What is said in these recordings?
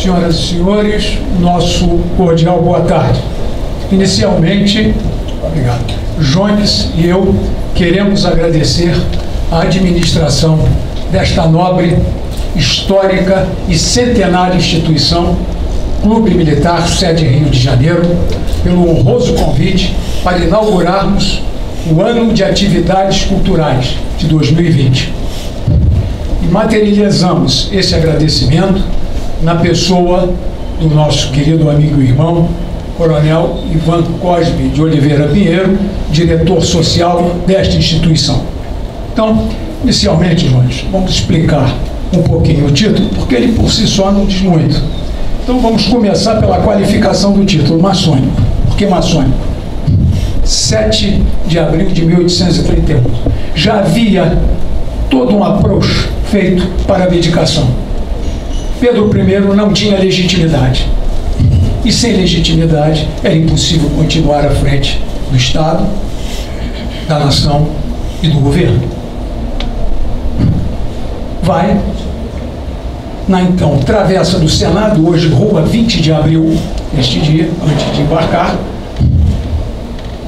Senhoras e senhores, nosso cordial boa tarde. Inicialmente, obrigado, Jones e eu queremos agradecer à administração desta nobre, histórica e centenária instituição, Clube Militar Sede Rio de Janeiro, pelo honroso convite para inaugurarmos o ano de atividades culturais de 2020. E materializamos esse agradecimento na pessoa do nosso querido amigo e irmão, Coronel Ivan Cosme de Oliveira Pinheiro, diretor social desta instituição. Então, inicialmente, Jones, vamos explicar um pouquinho o título, porque ele por si só não diz muito. Então vamos começar pela qualificação do título, maçônico. Por que maçônico? 7 de abril de 1831. Já havia todo um approach feito para a abdicação. Pedro I não tinha legitimidade. E sem legitimidade era impossível continuar à frente do Estado, da nação e do governo. Vai na então travessa do Senado, hoje rua 20 de abril, neste dia, antes de embarcar,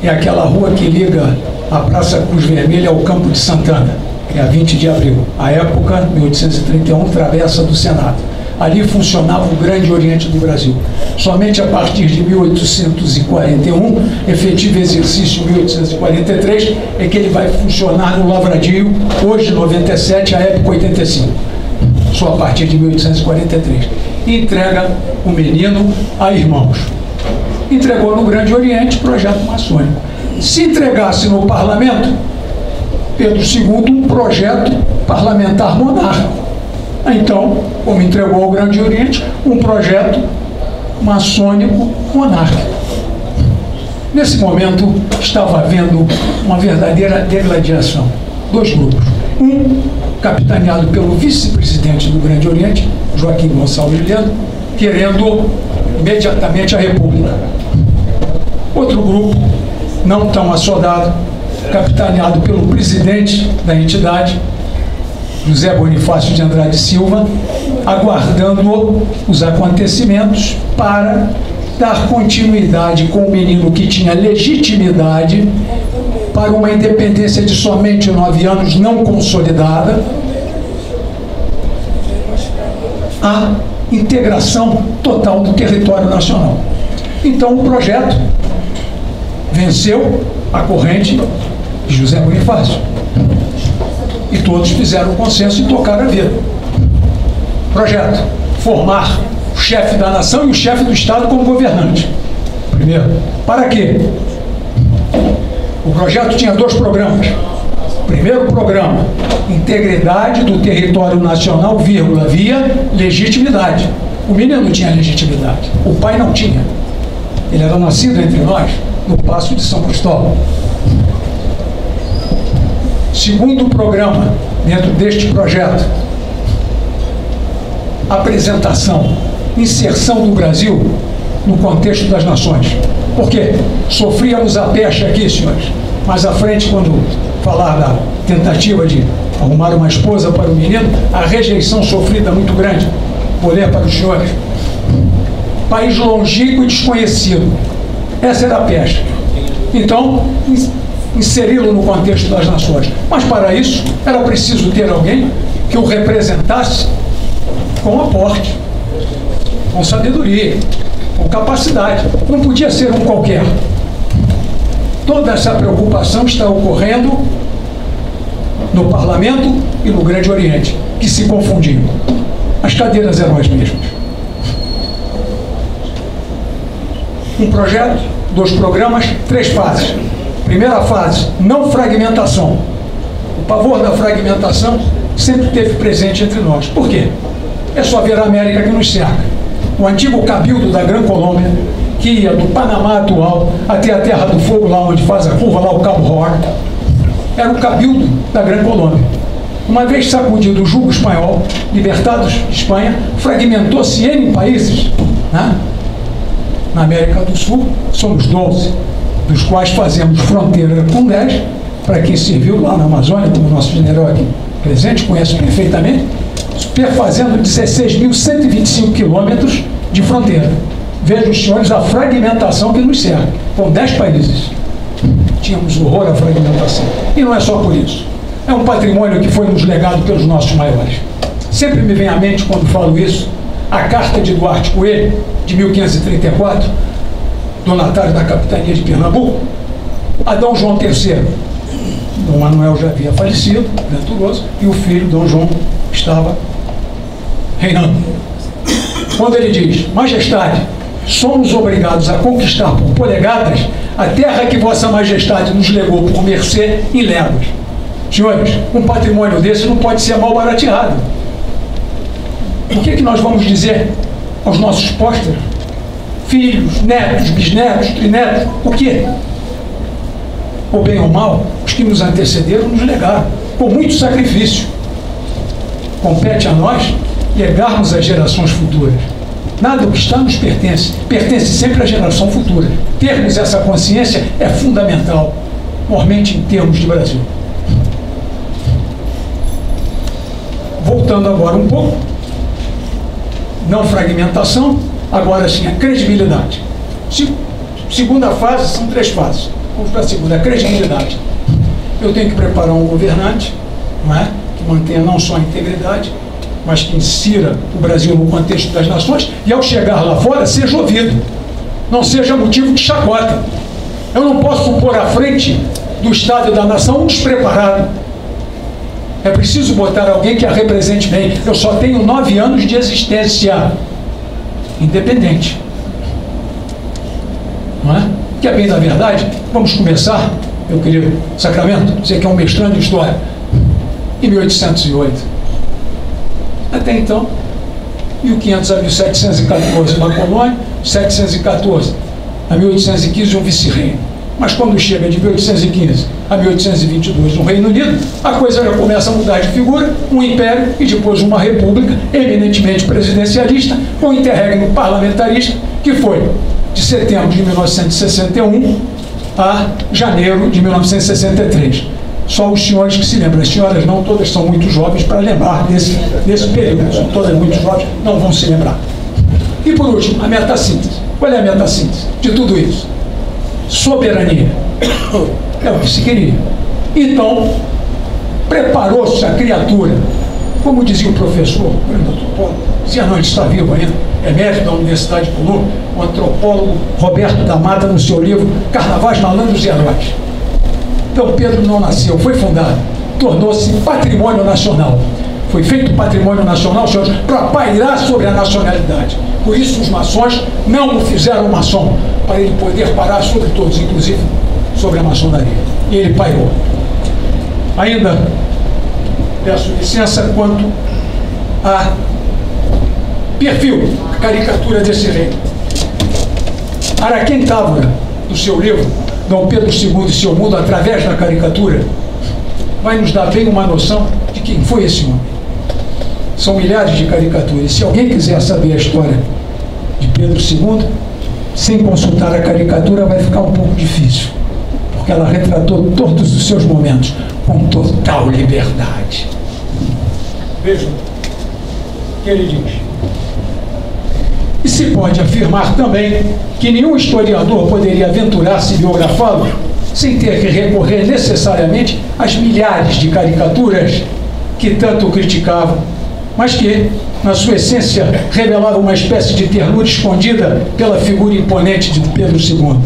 é aquela rua que liga a Praça Cruz Vermelha ao Campo de Santana, que é a 20 de abril. À época, 1831, travessa do Senado. Ali funcionava o Grande Oriente do Brasil. Somente a partir de 1841, efetivo exercício em 1843, é que ele vai funcionar no Lavradio, hoje 97, à época 85. Só a partir de 1843. E entrega o menino a irmãos. Entregou no Grande Oriente, projeto maçônico. Se entregasse no parlamento, Pedro II, um projeto parlamentar monárquico. Então, como entregou ao Grande Oriente, um projeto maçônico monárquico. Nesse momento, estava havendo uma verdadeira degladiação. Dois grupos. Um, capitaneado pelo vice-presidente do Grande Oriente, Joaquim Gonçalves de Ledo, querendo imediatamente a República. Outro grupo, não tão assodado, capitaneado pelo presidente da entidade, José Bonifácio de Andrade Silva, aguardando os acontecimentos para dar continuidade com o menino que tinha legitimidade para uma independência de somente 9 anos não consolidada, a integração total do território nacional. Então o projeto venceu a corrente de José Bonifácio. E todos fizeram consenso e tocaram a vida. Projeto: formar o chefe da nação e o chefe do Estado como governante. Primeiro. Para quê? O projeto tinha 2 programas. Primeiro programa: integridade do território nacional, vírgula, via legitimidade. O menino tinha legitimidade. O pai não tinha. Ele era nascido entre nós, no Paço de São Cristóvão. Segundo programa, dentro deste projeto: apresentação, inserção do Brasil no contexto das nações. Por quê? Sofríamos a peste aqui, senhores. Mais à frente, quando falar da tentativa de arrumar uma esposa para o menino, a rejeição sofrida muito grande. Vou ler para os senhores. País longínquo e desconhecido. Essa era a peste. Então, inseri-lo no contexto das nações. Mas para isso era preciso ter alguém que o representasse com aporte, com sabedoria, com capacidade. Não podia ser um qualquer. Toda essa preocupação está ocorrendo no Parlamento e no Grande Oriente, que se confundiam. As cadeiras eram as mesmas. Um projeto, 2 programas, 3 fases. Primeira fase: não fragmentação. O pavor da fragmentação sempre esteve presente entre nós. Por quê? É só ver a América que nos cerca. O antigo cabildo da Gran Colômbia, que ia do Panamá atual até a Terra do Fogo, lá onde faz a curva, lá o Cabo Horn, era o cabildo da Gran Colômbia. Uma vez sacudido o jugo espanhol, libertados de Espanha, fragmentou-se em países, né? Na América do Sul, somos 12, dos quais fazemos fronteira com 10, para quem serviu lá na Amazônia, como o nosso general aqui presente, conhece perfeitamente. perfazendo 16.125 quilômetros de fronteira. Vejam os senhores a fragmentação que nos cerca. Com 10 países. Tínhamos horror à fragmentação. E não é só por isso. É um patrimônio que foi nos legado pelos nossos maiores. Sempre me vem à mente, quando falo isso, a carta de Duarte Coelho, de 1534, donatário da capitania de Pernambuco, a Dom João III. Dom Manuel já havia falecido, venturoso, e o filho, Dom João, estava reinando. Quando ele diz: Majestade, somos obrigados a conquistar por polegadas a terra que Vossa Majestade nos legou por mercê em léguas. Senhores, um patrimônio desse não pode ser mal barateado. O que nós vamos dizer aos nossos pósteres? Filhos, netos, bisnetos, trinetos, o quê? Ou bem ou mal, os que nos antecederam nos legaram, com muito sacrifício. Compete a nós legarmos às gerações futuras. Nada do que está nos pertence, pertence sempre à geração futura. Termos essa consciência é fundamental, mormente em termos de Brasil. Voltando agora um pouco, não fragmentação, agora sim a credibilidade. Segunda fase, são 3 fases. Vamos para a segunda, a credibilidade. Eu tenho que preparar um governante, não é? Que mantenha não só a integridade, mas que insira o Brasil no contexto das nações e, ao chegar lá fora, seja ouvido. Não seja motivo de chacota. Eu não posso pôr à frente do Estado e da nação um despreparado. É preciso botar alguém que a represente bem. Eu só tenho 9 anos de existência independente. Não é? Que é bem da verdade. Vamos começar, meu querido Sacramento, você que é um mestrando em História, em 1808. Até então, 1500 a 1714 uma colônia, 714 a 1815 um vice-reino. Mas quando chega de 1815 a 1822 no Reino Unido, a coisa já começa a mudar de figura, um império e depois uma república eminentemente presidencialista, com um interregno parlamentarista, que foi de setembro de 1961 a janeiro de 1963. Só os senhores que se lembram, as senhoras não, todas são muito jovens para lembrar desse período, são todas muito jovens, não vão se lembrar. E por último, a metassíntese. Qual é a metassíntese de tudo isso? Soberania. É o que se queria. Então, preparou-se a criatura, como dizia o professor, o grande antropólogo, dizia não, ele está vivo ainda, emérito da Universidade de Colômbia, o antropólogo Roberto da Mata, no seu livro Carnavais, Malandros e Heróis. Então Pedro não nasceu, foi fundado, tornou-se patrimônio nacional. Foi feito patrimônio nacional, senhores, para pairar sobre a nacionalidade. Por isso os maçons não o fizeram maçom, para ele poder parar sobre todos, inclusive sobre a maçonaria. E ele pairou. Ainda peço licença quanto a perfil, a caricatura desse rei. Araquém Távora, no seu livro Dom Pedro II e seu mundo, através da caricatura, vai nos dar bem uma noção de quem foi esse homem. São milhares de caricaturas. Se alguém quiser saber a história de Pedro II, sem consultar a caricatura, vai ficar um pouco difícil, porque ela retratou todos os seus momentos com total liberdade. Vejam o que ele diz. E se pode afirmar também que nenhum historiador poderia aventurar-se biografá-lo sem ter que recorrer necessariamente às milhares de caricaturas que tanto o criticavam, mas que, na sua essência, revelavam uma espécie de ternura escondida pela figura imponente de Pedro II.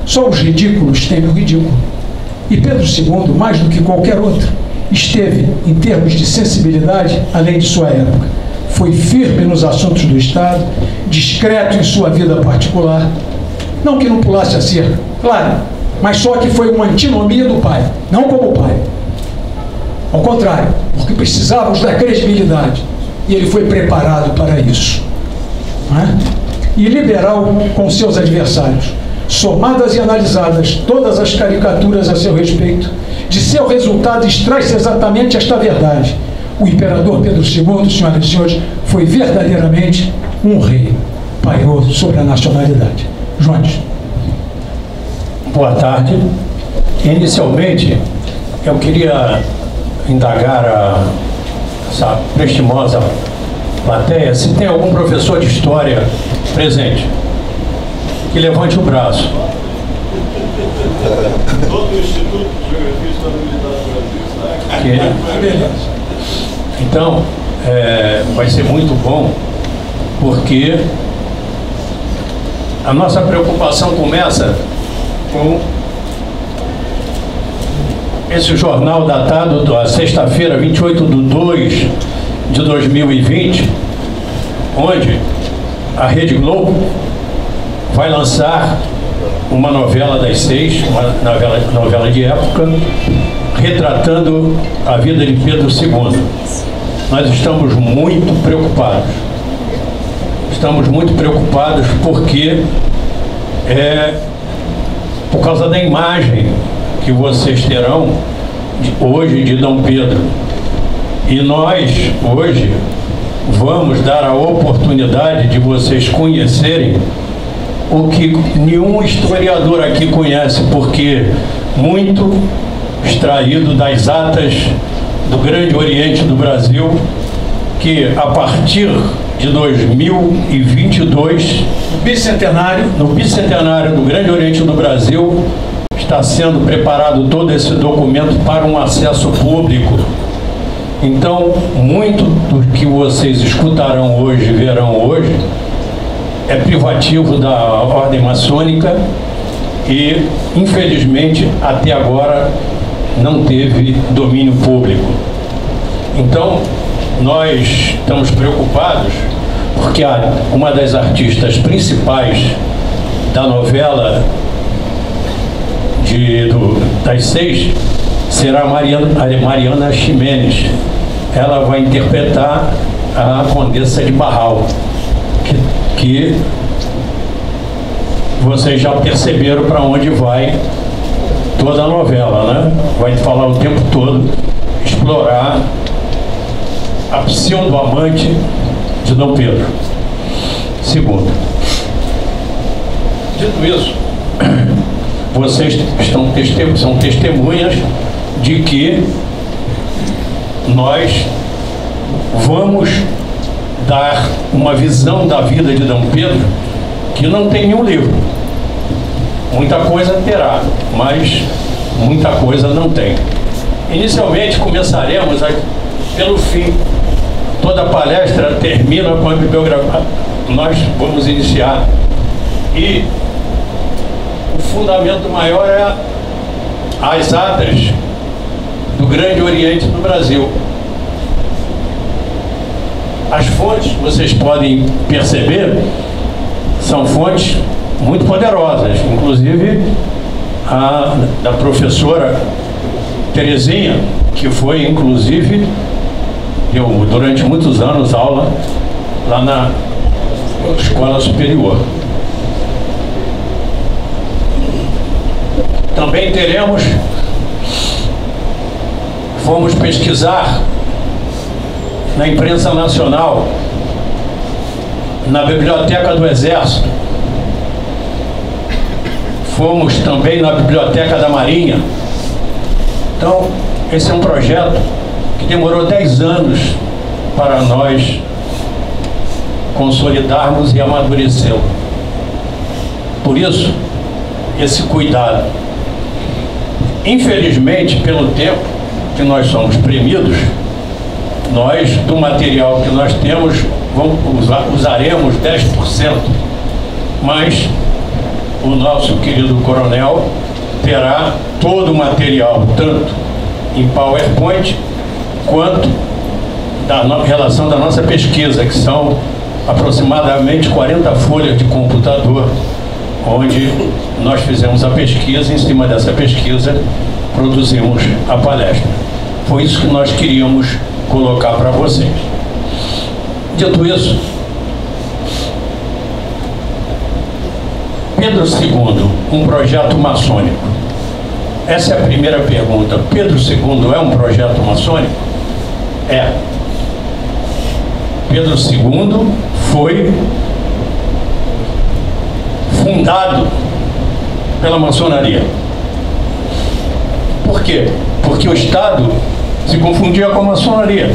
Só os ridículos temem o ridículo. E Pedro II, mais do que qualquer outro, esteve, em termos de sensibilidade, além de sua época. Foi firme nos assuntos do Estado, discreto em sua vida particular. Não que não pulasse a cerca, claro, mas só que foi uma antinomia do pai, não como pai. Ao contrário, porque precisávamos da credibilidade. E ele foi preparado para isso. Não é? E liberal com seus adversários. Somadas e analisadas todas as caricaturas a seu respeito, de seu resultado extrai-se exatamente esta verdade. O imperador Pedro II, senhoras e senhores, foi verdadeiramente um rei. Pairou sobre a nacionalidade. Jones. Boa tarde. Inicialmente, eu queria indagar essa prestimosa plateia, se tem algum professor de história presente, que levante o braço. Todo o Instituto de Geografia e História Militar do Brasil está aqui. Beleza. Então, vai ser muito bom, porque a nossa preocupação começa com esse jornal datado da sexta-feira, 28/2/2020, onde a Rede Globo vai lançar uma novela das 6, uma novela de época, retratando a vida de Pedro II. Nós estamos muito preocupados. Estamos muito preocupados porque por causa da imagem que vocês terão hoje de Dom Pedro. E nós, hoje, vamos dar a oportunidade de vocês conhecerem o que nenhum historiador aqui conhece, porque muito extraído das atas do Grande Oriente do Brasil, que a partir de 2022, no bicentenário do Grande Oriente do Brasil, está sendo preparado todo esse documento para um acesso público. Então, muito do que vocês escutarão hoje, verão hoje, é privativo da ordem maçônica e, infelizmente, até agora não teve domínio público. Então, nós estamos preocupados porque uma das artistas principais da novela das 6 será Mariana Ximenes. Ela vai interpretar a Condessa de Barral, que vocês já perceberam para onde vai toda a novela, né? Vai falar o tempo todo, explorar a pseudo-amante de Dom Pedro II. Dito isso, vocês são testemunhas de que nós vamos dar uma visão da vida de Dom Pedro que não tem nenhum livro. Muita coisa terá, mas muita coisa não tem. Inicialmente começaremos pelo fim. Toda palestra termina com a bibliografia. Nós vamos iniciar. E o fundamento maior é as atas do Grande Oriente do Brasil. As fontes, vocês podem perceber, são fontes muito poderosas, inclusive a da professora Terezinha, que foi, inclusive, deu durante muitos anos aula lá na Escola Superior. Também fomos pesquisar na imprensa nacional, na Biblioteca do Exército, fomos também na Biblioteca da Marinha. Então, esse é um projeto que demorou 10 anos para nós consolidarmos e amadurecê-lo. Por isso, esse cuidado. Infelizmente, pelo tempo que nós somos premidos, nós, do material que nós temos, usaremos 10%, mas o nosso querido coronel terá todo o material, tanto em PowerPoint, quanto da relação da nossa pesquisa, que são aproximadamente 40 folhas de computador, onde nós fizemos a pesquisa, em cima dessa pesquisa produzimos a palestra. Foi isso que nós queríamos colocar para vocês. Dito isso, Pedro II, um projeto maçônico. Essa é a primeira pergunta. Pedro II é um projeto maçônico? É. Pedro II foi fundado pela maçonaria. Por quê? Porque o Estado se confundia com a maçonaria.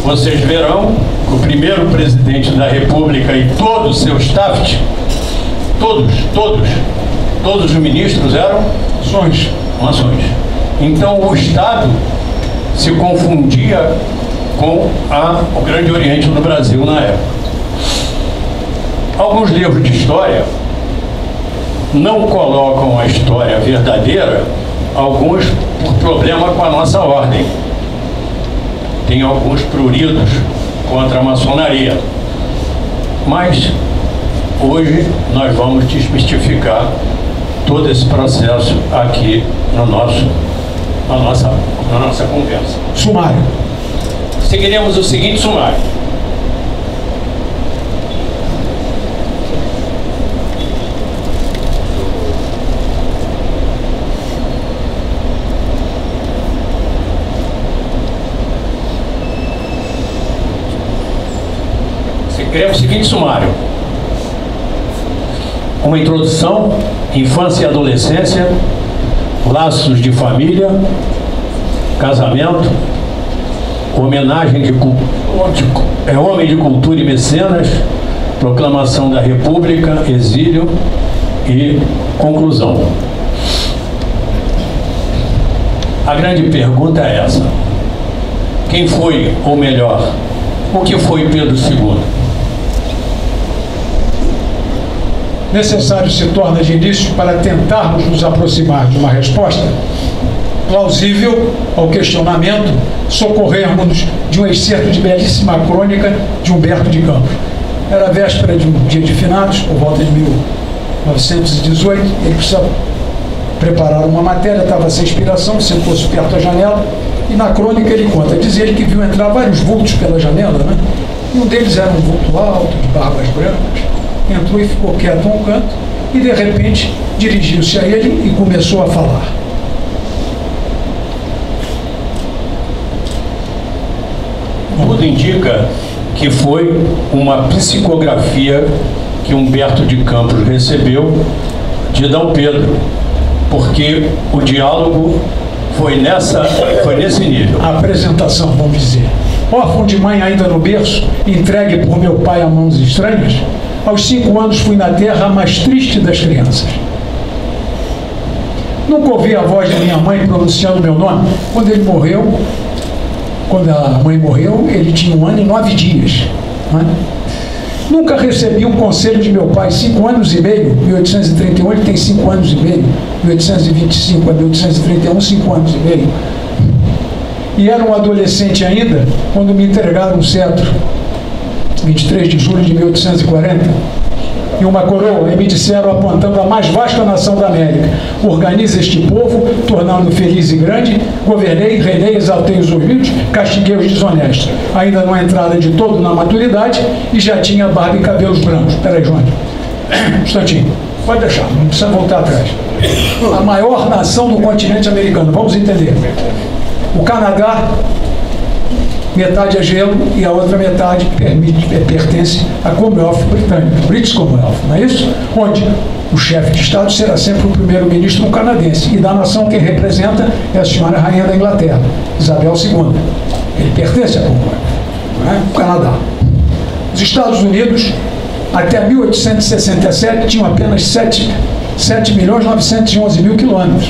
vocês verão que o primeiro presidente da República e todo o seu staff, todos os ministros eram maçons. Então o Estado se confundia com o Grande Oriente do Brasil na época. Alguns livros de história não colocam a história verdadeira, alguns por problema com a nossa ordem. Tem alguns pruridos contra a maçonaria. Mas hoje nós vamos desmistificar todo esse processo aqui na nossa conversa. Sumário. Seguiremos o seguinte sumário. Seguiremos o seguinte sumário. Uma introdução, infância e adolescência, laços de família, casamento, homenagem homem de cultura e mecenas, proclamação da República, exílio e conclusão. A grande pergunta é essa: quem foi, ou melhor, o que foi Pedro II? Necessário se torna de início, para tentarmos nos aproximar de uma resposta plausível ao questionamento, socorrermos de um excerto de belíssima crônica de Humberto de Campos. Era a véspera de um dia de finados, por volta de 1918, ele precisa preparar uma matéria, estava sem inspiração, sentou-se perto da janela, e na crônica ele conta, diz ele que viu entrar vários vultos pela janela, né? E um deles era um vulto alto, de barbas brancas, entrou e ficou quieto a um canto, e de repente dirigiu-se a ele e começou a falar. Tudo indica que foi uma psicografia que Humberto de Campos recebeu de D. Pedro, porque o diálogo foi nesse nível. A apresentação, vamos dizer. Órfão de mãe ainda no berço, entregue por meu pai a mãos estranhas, aos 5 anos fui na terra a mais triste das crianças. Nunca ouvi a voz da minha mãe pronunciando meu nome. Quando a mãe morreu, ele tinha 1 ano e 9 dias. Não é? Nunca recebi um conselho de meu pai, 5 anos e meio, 1831, ele tem 5 anos e meio, 1825 a 1831, 5 anos e meio. E era um adolescente ainda, quando me entregaram um cetro, 23 de julho de 1840, e uma coroa, e me disseram, apontando a mais vasta nação da América: organize este povo, tornando feliz e grande, governei, reinei, exaltei os humildes, castiguei os desonestos. Ainda não entrada de todo na maturidade, e já tinha barba e cabelos brancos. Peraí, João, um instantinho, pode deixar, não precisa voltar atrás. A maior nação do continente americano, vamos entender. O Canadá, metade é gelo e a outra metade pertence à Commonwealth britânica, British Commonwealth, não é isso? Onde o chefe de Estado será sempre o primeiro-ministro canadense, e da nação quem representa é a senhora rainha da Inglaterra, Isabel II. Ele pertence à Commonwealth, não é? O Canadá. Os Estados Unidos, até 1867, tinham apenas 7.911.000 quilômetros.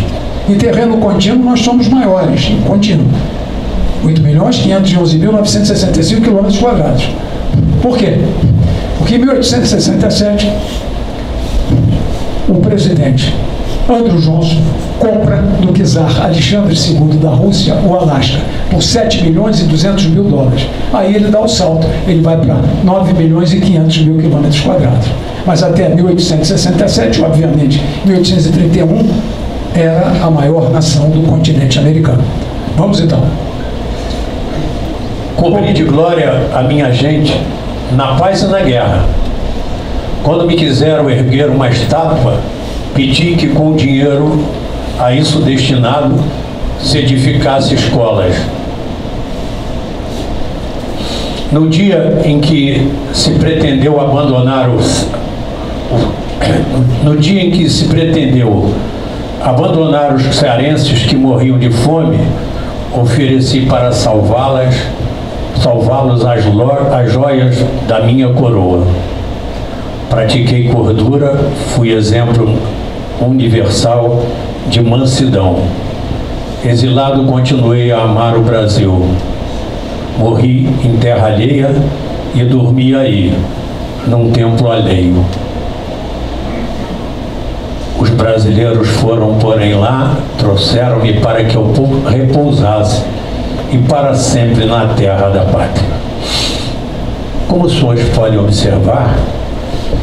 Em terreno contínuo, nós somos maiores, em contínuo. 8.511.965 quilômetros quadrados. Por quê? Porque em 1867, o presidente Andrew Johnson compra do czar Alexandre II da Rússia o Alasca por 7.200.000 dólares. Aí ele dá o salto, ele vai para 9.500.000 quilômetros quadrados. Mas até 1867, obviamente, 1831, era a maior nação do continente americano. Vamos então. Cobri de glória a minha gente na paz e na guerra. Quando me quiseram erguer uma estátua, pedi que com o dinheiro a isso destinado se edificasse escolas. No dia em que se pretendeu abandonar os cearenses que morriam de fome, ofereci para salvá-las salvá-los as joias da minha coroa. Pratiquei cordura, fui exemplo universal de mansidão. Exilado, continuei a amar o Brasil. Morri em terra alheia e dormi aí, num templo alheio. Os brasileiros foram, porém, lá, trouxeram-me para que eu repousasse e para sempre na terra da pátria. Como os senhores podem observar,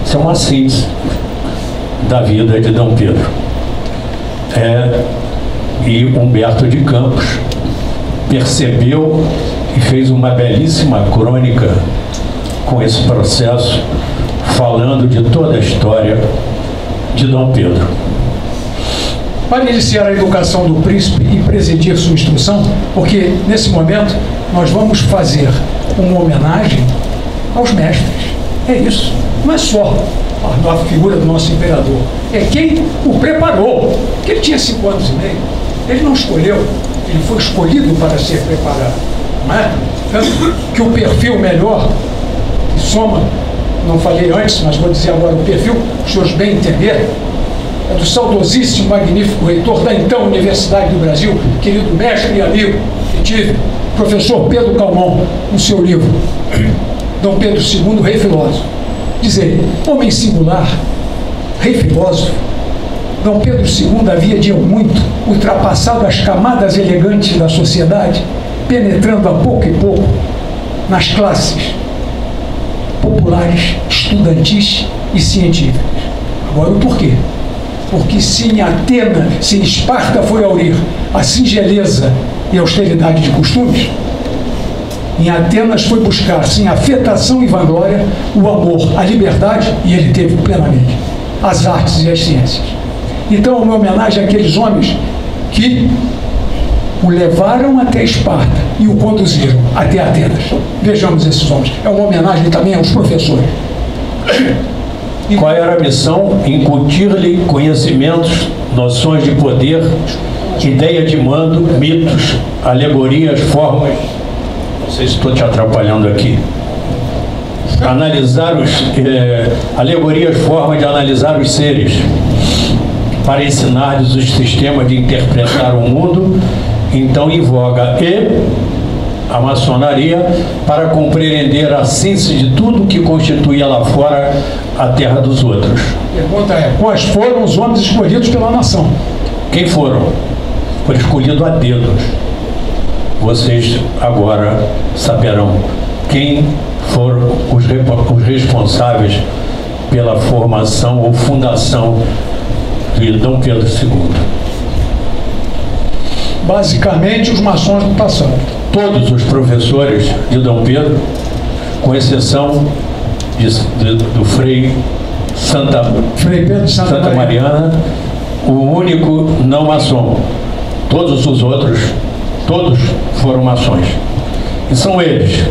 isso é uma síntese da vida de Dom Pedro. E Humberto de Campos percebeu e fez uma belíssima crônica com esse processo, falando de toda a história de Dom Pedro. Para iniciar a educação do príncipe e presidir sua instrução, porque nesse momento nós vamos fazer uma homenagem aos mestres. É isso. Não é só a figura do nosso imperador, é quem o preparou. Porque ele tinha 5 anos e meio. Ele não escolheu, ele foi escolhido para ser preparado. Não é? Tanto que o perfil melhor, que soma, não falei antes, mas vou dizer agora o perfil, os senhores bem entenderem, é do saudosíssimo, magnífico reitor da então Universidade do Brasil, querido mestre e amigo que tive, professor Pedro Calmon, no seu livro Dom Pedro II, Rei Filósofo. Diz ele, homem singular, rei filósofo, Dom Pedro II havia de muito ultrapassado as camadas elegantes da sociedade, penetrando a pouco e pouco nas classes populares, estudantis e científicas. Agora o porquê? Porque se em Atena, se em Esparta foi aurir a singeleza e austeridade de costumes, em Atenas foi buscar, sem afetação e vanglória, o amor, a liberdade, e ele teve plenamente, as artes e as ciências. Então, uma homenagem àqueles homens que o levaram até Esparta e o conduziram até Atenas. Vejamos esses homens. É uma homenagem também aos professores. Qual era a missão? Incutir-lhe conhecimentos, noções de poder, ideia de mando, mitos, alegorias, formas. Não sei se estou te atrapalhando aqui. Analisar alegorias, formas de analisar os seres, para ensinar-lhes os sistemas de interpretar o mundo. Então invoca a maçonaria para compreender a ciência de tudo que constituía lá fora a terra dos outros. A pergunta é, quais foram os homens escolhidos pela nação? Quem foram? Foi escolhido a dedos. Vocês agora saberão quem foram os responsáveis pela formação ou fundação de Dom Pedro II. Basicamente, os maçons do passado. Todos os professores de Dom Pedro, com exceção do Frei Pedro de Santa Mariana, o único não maçom. Todos os outros, todos foram maçons. E são eles.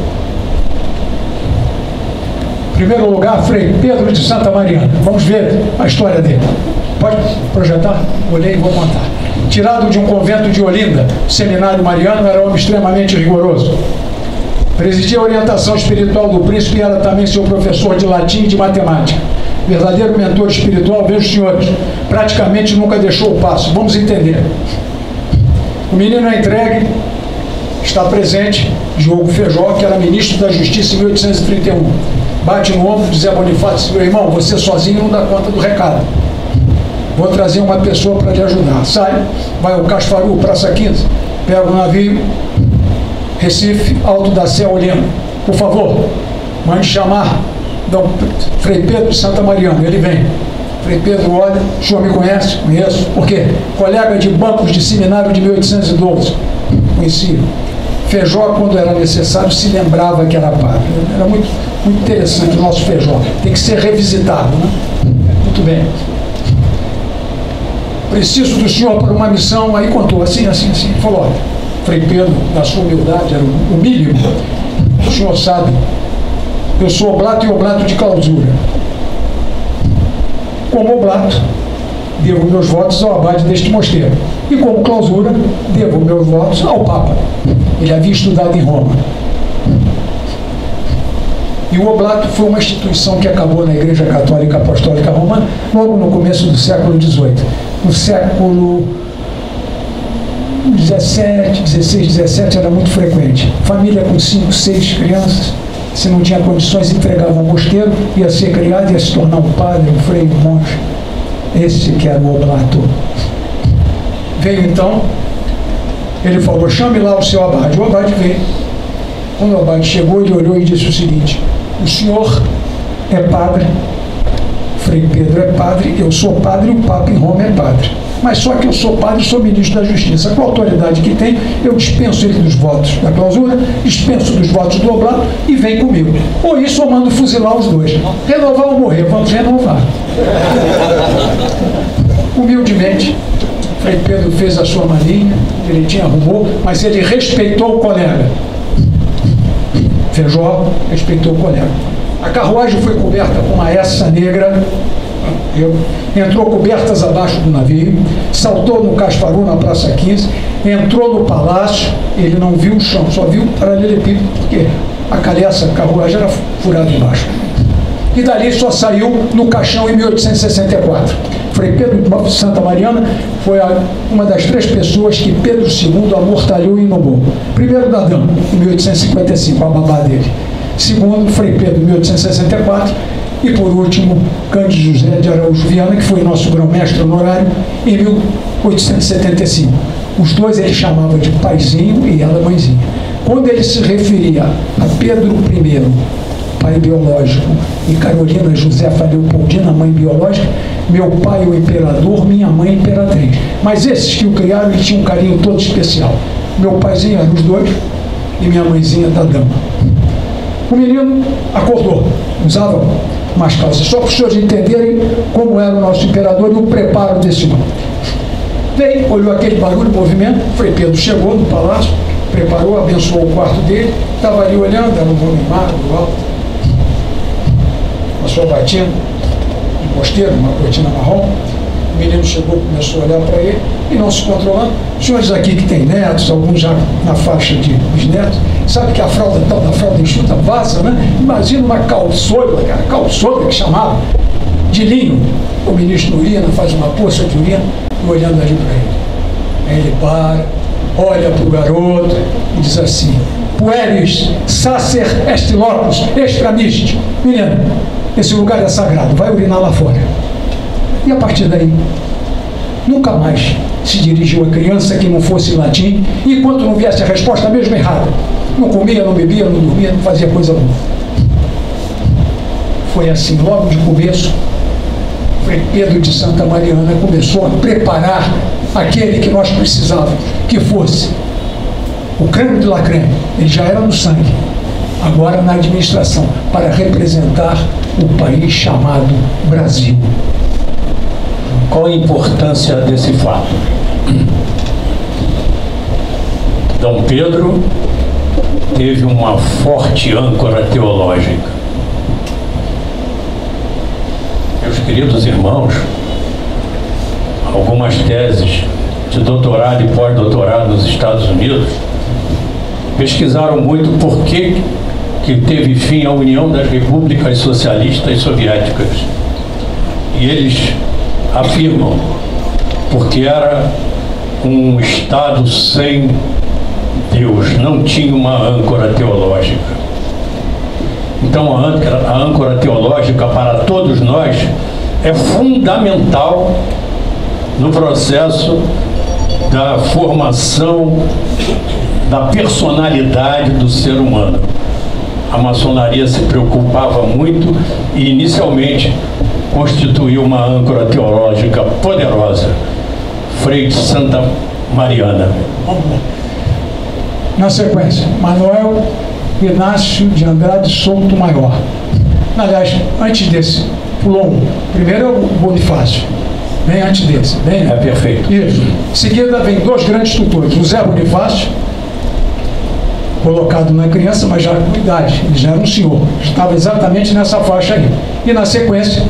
Em primeiro lugar, Frei Pedro de Santa Mariana. Vamos ver a história dele. Pode projetar? Olhei e vou contar. Tirado de um convento de Olinda, seminário mariano, era um homem extremamente rigoroso. Presidia a orientação espiritual do príncipe e era também seu professor de latim e de matemática. Verdadeiro mentor espiritual, vejo os senhores, praticamente nunca deixou o passo. Vamos entender. O menino é entregue, está presente, Diogo Feijó, que era ministro da Justiça em 1831. Bate no ombro de Zé Bonifácio, meu irmão, você sozinho não dá conta do recado. Vou trazer uma pessoa para lhe ajudar. Sai, vai ao Casfaru, Praça 15, pega o navio, Recife, Alto da Sé, Olinda. Por favor, mande chamar Frei Pedro de Santa Mariana. Ele vem. Frei Pedro olha, o senhor me conhece? Conheço. Por quê? Colega de bancos de seminário de 1812. Conhecia. Feijó, quando era necessário, se lembrava que era padre. Era muito interessante o nosso Feijó. Tem que ser revisitado, né? Muito bem. Preciso do senhor para uma missão. Aí contou assim. Falou, olha, Frei Pedro, na sua humildade, era o mínimo. O senhor sabe, eu sou oblato e oblato de clausura. Como oblato, devo meus votos ao abade deste mosteiro. E como clausura, devo meus votos ao Papa. Ele havia estudado em Roma. E o Oblato foi uma instituição que acabou na Igreja Católica Apostólica Romana logo no começo do século XVIII. No século XVII, XVI, XVII era muito frequente. Família com 5, 6 crianças, se não tinha condições, entregava um mosteiro, ia ser criado, ia se tornar um padre, um freio, um monge. Esse que era o Oblato. Veio então, ele falou, chame lá o seu abade. O abade veio. Quando o abade chegou, ele olhou e disse o seguinte: o senhor é padre, Frei Pedro é padre, eu sou padre e o Papa em Roma é padre. Mas só que eu sou padre e sou ministro da Justiça. Com a autoridade que tem, eu dispenso ele dos votos da clausura, dispenso dos votos do Oblato e vem comigo. Ou isso eu mando fuzilar os dois. Renovar ou morrer? Vamos renovar. Humildemente, Frei Pedro fez a sua maninha, direitinho arrumou, mas ele respeitou o colega. Feijó respeitou o colega. A carruagem foi coberta com uma essa negra, entrou cobertas abaixo do navio, saltou no Casparu, na Praça 15, entrou no palácio, ele não viu o chão, só viu o paralelepípedo, porque a carruagem era furada embaixo. E dali só saiu no caixão em 1864. Frei Pedro de Santa Mariana foi uma das 3 pessoas que Pedro II amortalhou e inumou. Primeiro da Dama, em 1855, a babá dele. Segundo, Frei Pedro, em 1864. E por último, Cândido José de Araújo Viana, que foi nosso grão-mestre honorário, em 1875. Os dois ele chamava de paizinho e ela mãezinha. Quando ele se referia a Pedro I, pai biológico, e Carolina Josefa Leopoldina, mãe biológica, meu pai o imperador, minha mãe imperatriz. Mas esses que o criaram, ele tinha um carinho todo especial. Meu paizinho era os dois e minha mãezinha da Dama. O menino acordou, usava umas calças, só para os senhores entenderem como era o nosso imperador e o preparo desse homem. Veio, olhou aquele barulho, movimento, Frei Pedro chegou no palácio, preparou, abençoou o quarto dele, estava ali olhando, era um homem magro, alto, a sua batina, um mosteiro, uma cortina marrom. O menino chegou, começou a olhar para ele e não se controlando. Os senhores aqui que têm netos, alguns já na faixa de bisnetos, sabe que a fralda tal da fralda enxuta vaza, né? Imagina uma calçola, cara, calçola que chamava, de linho. O ministro urina, faz uma poça de urina, e olhando ali para ele. Aí ele para, olha para o garoto e diz assim: Pueris sacer est locus extramist. Menino, esse lugar é sagrado, vai urinar lá fora. E a partir daí, nunca mais se dirigiu a criança que não fosse latim, e enquanto não viesse a resposta mesmo errada, não comia, não bebia, não dormia, não fazia coisa boa. Foi assim, logo de começo, Frei Pedro de Santa Mariana começou a preparar aquele que nós precisávamos, que fosse o creme de la creme. Ele já era no sangue, agora na administração, para representar o país chamado Brasil. Qual a importância desse fato? Dom Pedro teve uma forte âncora teológica. Meus queridos irmãos, algumas teses de doutorado e pós-doutorado nos Estados Unidos pesquisaram muito por que teve fim a União das Repúblicas Socialistas Soviéticas. E eles afirmam porque era um Estado sem Deus, não tinha uma âncora teológica. Então a âncora teológica para todos nós é fundamental no processo da formação da personalidade do ser humano. A maçonaria se preocupava muito e inicialmente constituiu uma âncora teológica poderosa. Frei de Santa Mariana. Na sequência, Manuel Inácio de Andrade Souto Maior. Aliás, antes desse, pulou um. Primeiro é o Bonifácio. Bem antes desse. Bem, é perfeito. Isso. Em seguida vem 2 grandes tutores. O Zé Bonifácio, colocado na criança, mas já com idade. Ele já era um senhor. Estava exatamente nessa faixa aí. E na sequência...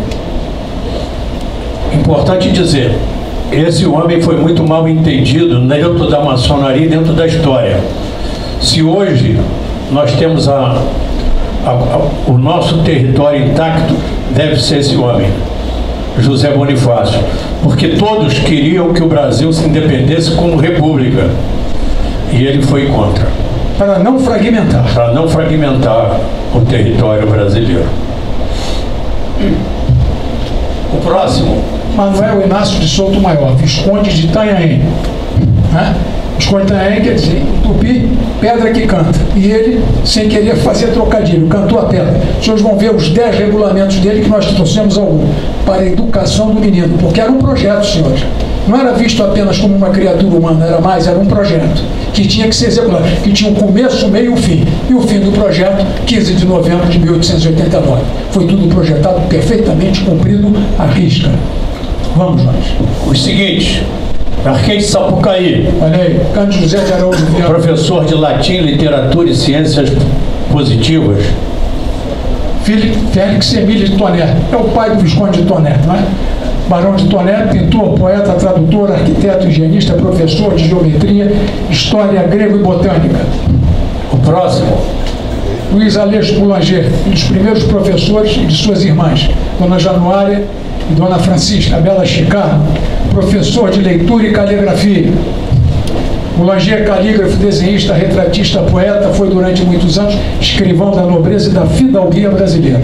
Importante dizer, esse homem foi muito mal entendido dentro da maçonaria e dentro da história. Se hoje nós temos o nosso território intacto deve ser esse homem, José Bonifácio, porque todos queriam que o Brasil se independesse como república, e ele foi contra. Para não fragmentar. Para não fragmentar o território brasileiro. O próximo. Manuel Inácio de Souto Maior, Visconde de Itanhaém. Né? Visconde de Itanhaém quer dizer, tupi, pedra que canta. E ele, sem querer fazer trocadilho, cantou a pedra. Os senhores vão ver os 10 regulamentos dele que nós trouxemos algum para a educação do menino, porque era um projeto, senhores. Não era visto apenas como uma criatura humana, era um projeto que tinha que ser executado, que tinha um começo, meio e um fim. E o fim do projeto, 15 de novembro de 1889. Foi tudo projetado perfeitamente, cumprido à risca. Vamos nós. Os seguintes: Marquês de Sapucaí. Olha aí, Cândido José de Araújo Viana. Professor de Latim, Literatura e Ciências Positivas. Félix Emílio de Toné. É o pai do Visconde de Toné, não é? Barão de Toné, pintor, poeta, tradutor, arquiteto, higienista, professor de geometria, história grego e botânica. O próximo. Luiz Aleixo Boulanger, um dos primeiros professores de suas irmãs, Dona Januária e Dona Francisca Bela Chicardo, professor de leitura e caligrafia. Boulanger, calígrafo, desenhista, retratista, poeta, foi durante muitos anos escrivão da nobreza e da fidalguia brasileira.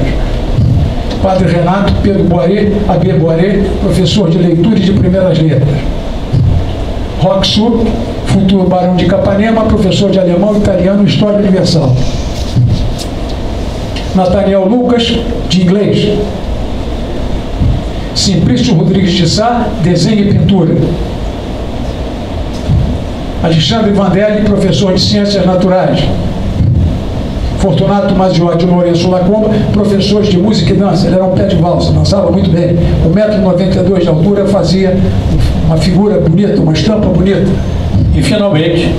Padre Renato Pedro Boaré, Abbé Boaré, professor de leitura e de primeiras letras. Roxu, futuro barão de Capanema, professor de alemão, italiano e história universal. Nathaniel Lucas, de inglês. Simplício Rodrigues de Sá, desenho e pintura. Alexandre Vandelli, professor de ciências naturais. Fortunato Maziotti e Lourenço Lacomba, professores de música e dança. Ele era um pé de valsa, dançava muito bem. 1,92 m de altura, fazia uma figura bonita, uma estampa bonita. E finalmente,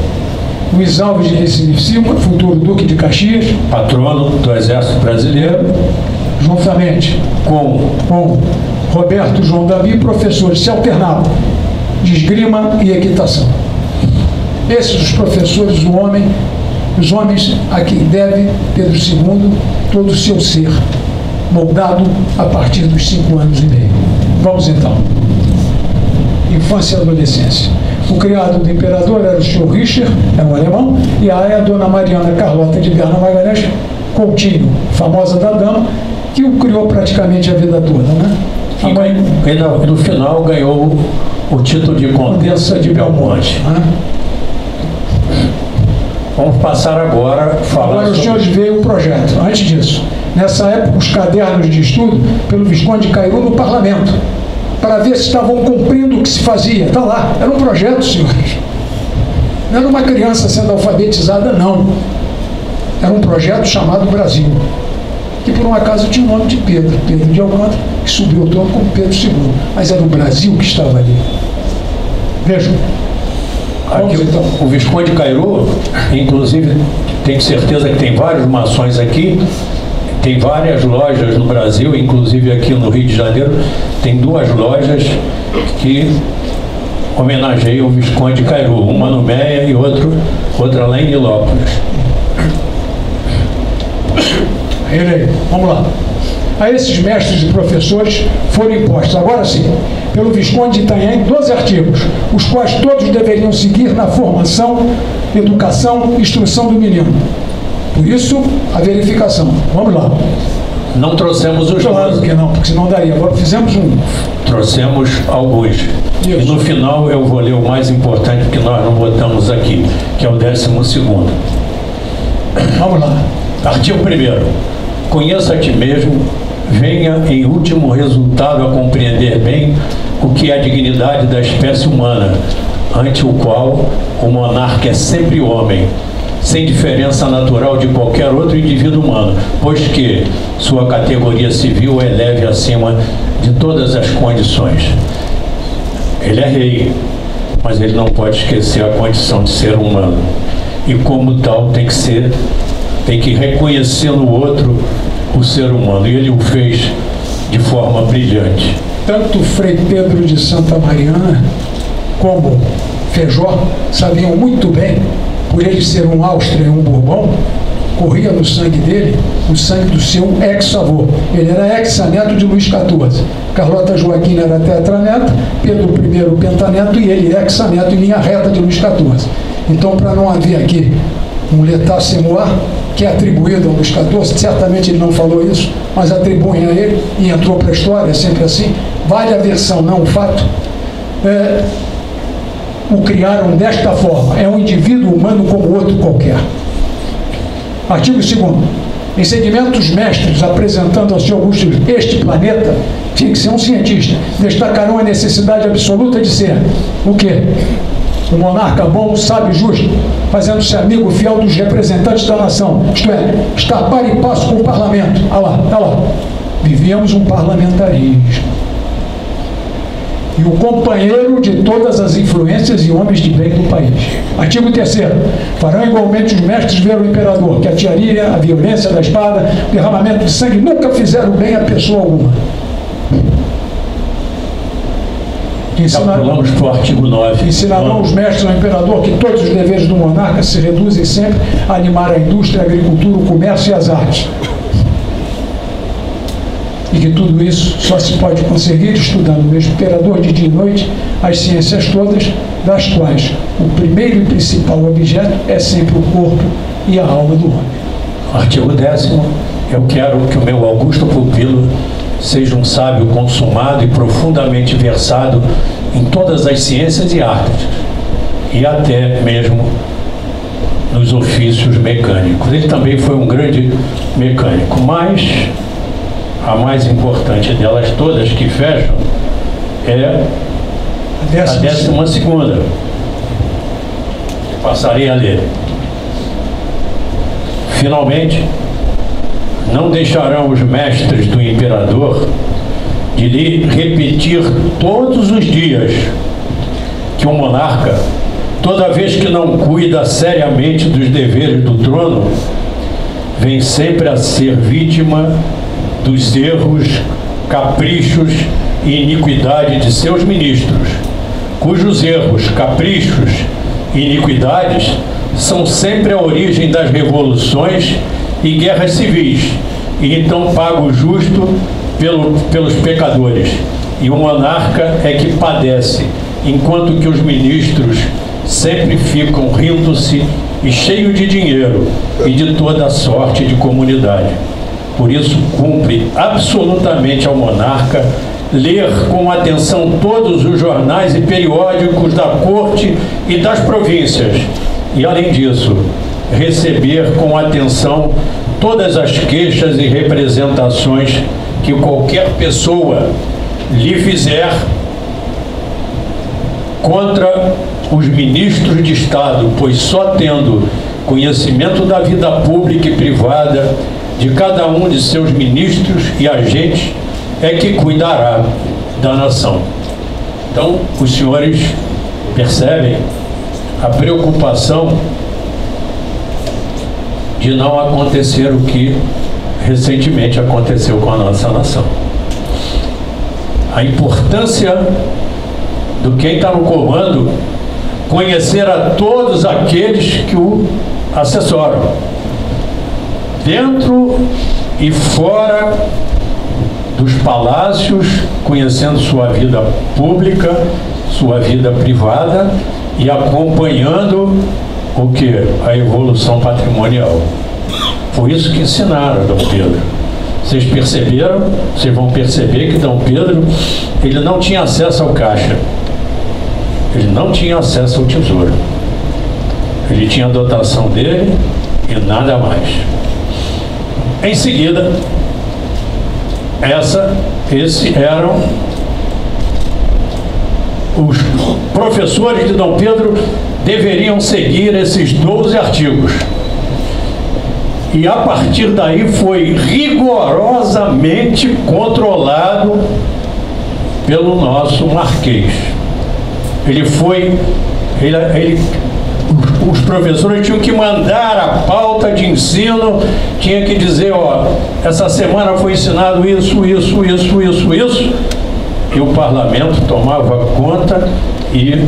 Luiz Alves de Licínio Silva, futuro Duque de Caxias, patrono do Exército Brasileiro, juntamente com Roberto João Davi, professores se alternavam de esgrima e equitação. Esses os professores, os homens a quem deve Pedro II todo o seu ser, moldado a partir dos 5 anos e meio. Vamos então. Infância e adolescência. O criado do imperador era o senhor Richard, era um alemão, e a dona Mariana Carlota de Berna Magalhães Coutinho, famosa da dama, que o criou praticamente a vida toda, né? A mãe, e no final ganhou o título de Condessa de Belmonte. Né? Vamos passar agora a falar. Agora os senhores veem o projeto. Antes disso, nessa época, os cadernos de estudo pelo Visconde de Cairu no parlamento, para ver se estavam cumprindo o que se fazia. Está lá. Era um projeto, senhores. Não era uma criança sendo alfabetizada, não. Era um projeto chamado Brasil, que por um acaso tinha o nome de Pedro de Alcântara, que subiu o trono como Pedro II. Mas era o Brasil que estava ali. Vejam. Aqui, então. O Visconde de Cairu, inclusive, tenho certeza que tem vários maçons aqui, tem várias lojas no Brasil, inclusive aqui no Rio de Janeiro, tem 2 lojas que homenageiam o Visconde de Cairu, uma no Meia e outra lá em Nilópolis. Ele, vamos lá. A esses mestres e professores foram impostos, agora sim, pelo Visconde de Itanhaém, 12 artigos, os quais todos deveriam seguir na formação, educação e instrução do menino. Por isso, a verificação. Vamos lá. Não trouxemos os claro 12. Que não, porque senão daria. Agora fizemos um. Trouxemos alguns. Isso. E no final eu vou ler o mais importante que nós não botamos aqui, que é o 12º. Vamos lá. Artigo 1º. Conheça a ti mesmo, venha em último resultado a compreender bem o que é a dignidade da espécie humana, ante o qual o monarca é sempre homem, sem diferença natural de qualquer outro indivíduo humano, pois que sua categoria civil é leve acima de todas as condições. Ele é rei, mas ele não pode esquecer a condição de ser humano. E como tal tem que reconhecer no outro o ser humano. E ele o fez de forma brilhante. Tanto Frei Pedro de Santa Mariana como Feijó sabiam muito bem, por ele ser um Áustria e um Bourbon, corria no sangue dele o sangue do seu ex-avô. Ele era ex-neto de Luís XIV. Carlota Joaquina era tetraneta, Pedro I pentaneto e ele ex-neto em linha reta de Luís XIV. Então, para não haver aqui um l'état c'est moi, que é atribuído a Luís XIV, certamente ele não falou isso, mas atribuem a ele e entrou para a história, é sempre assim. Vale a versão, não o fato. O criaram desta forma. É um indivíduo humano como outro qualquer. Artigo 2º. Em sedimentos mestres apresentando ao Sr. Augusto este planeta, tinha que ser um cientista, destacarão a necessidade absoluta de ser o quê? Um monarca bom, sábio e justo, fazendo-se amigo fiel dos representantes da nação, isto é, estar par e passo com o parlamento. Olha lá. Vivíamos um parlamentarismo. E o companheiro de todas as influências e homens de bem do país. Artigo 3º. Farão igualmente os mestres ver o imperador, que a tiaria, a violência da espada, o derramamento de sangue nunca fizeram bem a pessoa alguma. Vamos para o artigo 9. Ensinarão os mestres ao imperador que todos os deveres do monarca se reduzem sempre a animar a indústria, a agricultura, o comércio e as artes. E que tudo isso só se pode conseguir estudando o imperador de dia e noite as ciências todas, das quais o primeiro e principal objeto é sempre o corpo e a alma do homem. Artigo 10º. Eu quero que o meu Augusto Pupilo seja um sábio consumado e profundamente versado em todas as ciências e artes, e até mesmo nos ofícios mecânicos. Ele também foi um grande mecânico, mas a mais importante delas todas, que fecham, é a 12ª. Passarei a ler. Finalmente, não deixarão os mestres do imperador de lhe repetir todos os dias que o monarca, toda vez que não cuida seriamente dos deveres do trono, vem sempre a ser vítima dos erros, caprichos e iniquidade de seus ministros, cujos erros, caprichos e iniquidades são sempre a origem das revoluções e guerras civis, e então paga o justo pelos pecadores. E o monarca é que padece, enquanto que os ministros sempre ficam rindo-se e cheios de dinheiro e de toda sorte de comunidade. Por isso, cumpre absolutamente ao monarca ler com atenção todos os jornais e periódicos da corte e das províncias, e, além disso, receber com atenção todas as queixas e representações que qualquer pessoa lhe fizer contra os ministros de Estado, pois só tendo conhecimento da vida pública e privada de cada um de seus ministros e agentes é que cuidará da nação. Então, os senhores percebem a preocupação de não acontecer o que recentemente aconteceu com a nossa nação. A importância do quem está no comando conhecer a todos aqueles que o assessoram, dentro e fora dos palácios, conhecendo sua vida pública, sua vida privada e acompanhando o que? A evolução patrimonial. Foi isso que ensinaram a Dom Pedro. Vocês perceberam? Vocês vão perceber que Dom Pedro, ele não tinha acesso ao caixa. Ele não tinha acesso ao tesouro. Ele tinha a dotação dele e nada mais. Em seguida, esses eram os professores de Dom Pedro, deveriam seguir esses 12 artigos. E a partir daí foi rigorosamente controlado pelo nosso Marquês. Os professores tinham que mandar a pauta de ensino, tinha que dizer, ó, essa semana foi ensinado isso, e o parlamento tomava conta e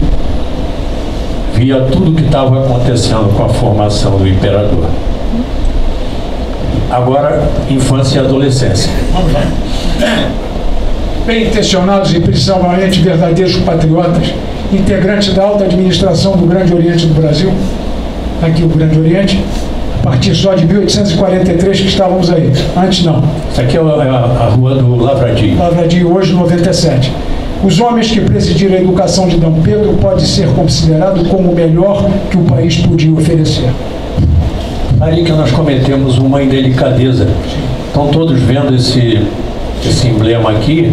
via tudo o que estava acontecendo com a formação do imperador. Agora, infância e adolescência. Vamos lá. Bem intencionados e principalmente verdadeiros patriotas, integrantes da alta administração do Grande Oriente do Brasil, aqui o Grande Oriente, a partir só de 1843 que estávamos aí, antes não. Isso aqui é a rua do Lavradio. Lavradio, hoje 97. Os homens que presidiram a educação de D. Pedro pode ser considerado como o melhor que o país podia oferecer. Ali que nós cometemos uma indelicadeza. Estão todos vendo esse emblema aqui,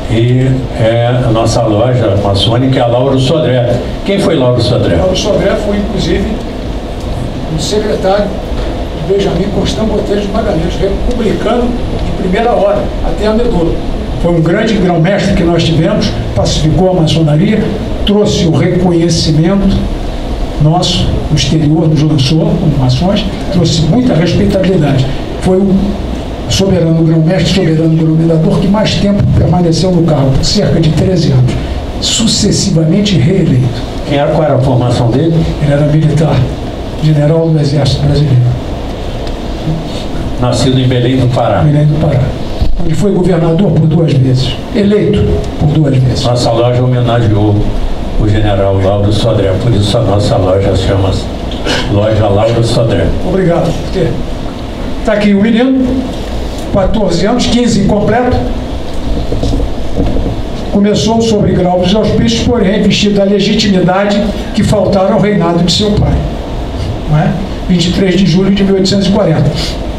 e é a nossa loja maçônica, é a Lauro Sodré. Quem foi Lauro Sodré? Lauro Sodré foi, inclusive, o secretário de Benjamin Constant Botelho de Magalhães, republicano de primeira hora, até a medula. Foi um grande grão-mestre que nós tivemos, pacificou a maçonaria, trouxe o reconhecimento nosso, no exterior, nos lançou como maçons, trouxe muita respeitabilidade. Foi o soberano grão-mestre, soberano grão-medador que mais tempo permaneceu no cargo, cerca de 13 anos, sucessivamente reeleito. Qual era a formação dele? Ele era militar, general do Exército Brasileiro. Nascido em Belém do Pará. Belém do Pará. Onde foi governador por 2 vezes, eleito por 2 vezes. Nossa loja homenageou o general Lauro Sodré, por isso a nossa loja chama-se Loja Lauro Sodré. Obrigado por ter. Está aqui o menino, 14 anos, 15 incompleto. Começou sobre graus dos auspícios, porém vestido da legitimidade que faltaram ao reinado de seu pai. Não é? 23 de julho de 1840.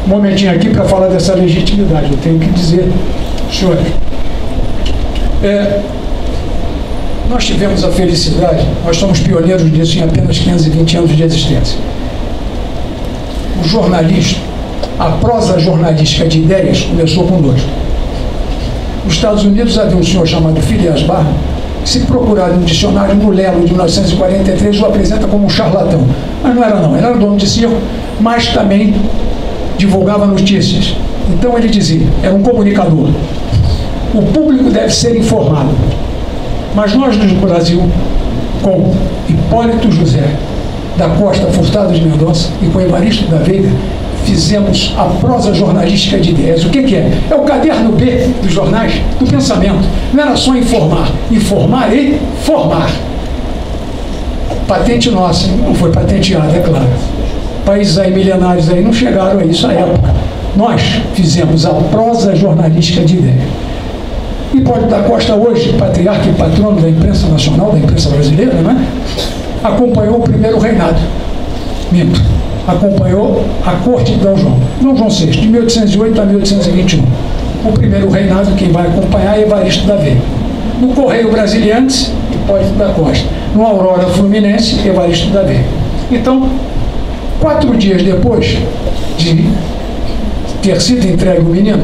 Um momentinho aqui para falar dessa legitimidade, eu tenho que dizer, senhores, nós tivemos a felicidade, nós somos pioneiros disso em apenas 520 anos de existência. O jornalismo, a prosa jornalística de ideias começou com 2. Nos Estados Unidos havia um senhor chamado Phileas Barham, que, se procurado no dicionário no Lelo de 1943, o apresenta como um charlatão. Mas não era não, ele era dono de circo, mas também divulgava notícias. Então ele dizia, era um comunicador. O público deve ser informado. Mas nós no Brasil, com Hipólito José da Costa Furtado de Mendonça e com Evaristo da Veiga, fizemos a prosa jornalística de ideias. O que é? É o caderno B dos jornais, do pensamento. Não era só informar, informar e formar. Patente nossa, não foi patenteada, é claro. Países aí milenários aí não chegaram a isso à época. Nós fizemos a prosa jornalística de ideias. Hipólito da Costa, hoje, patriarca e patrono da imprensa nacional, da imprensa brasileira, não é? Acompanhou o primeiro reinado. Minto. Acompanhou a corte de D. João VI, de 1808 a 1821. O primeiro reinado, quem vai acompanhar é Evaristo da Veiga. No Correio Brasiliense, Hipólito da Costa. No Aurora Fluminense, Evaristo da Veiga. Então, 4 dias depois de ter sido entregue o menino,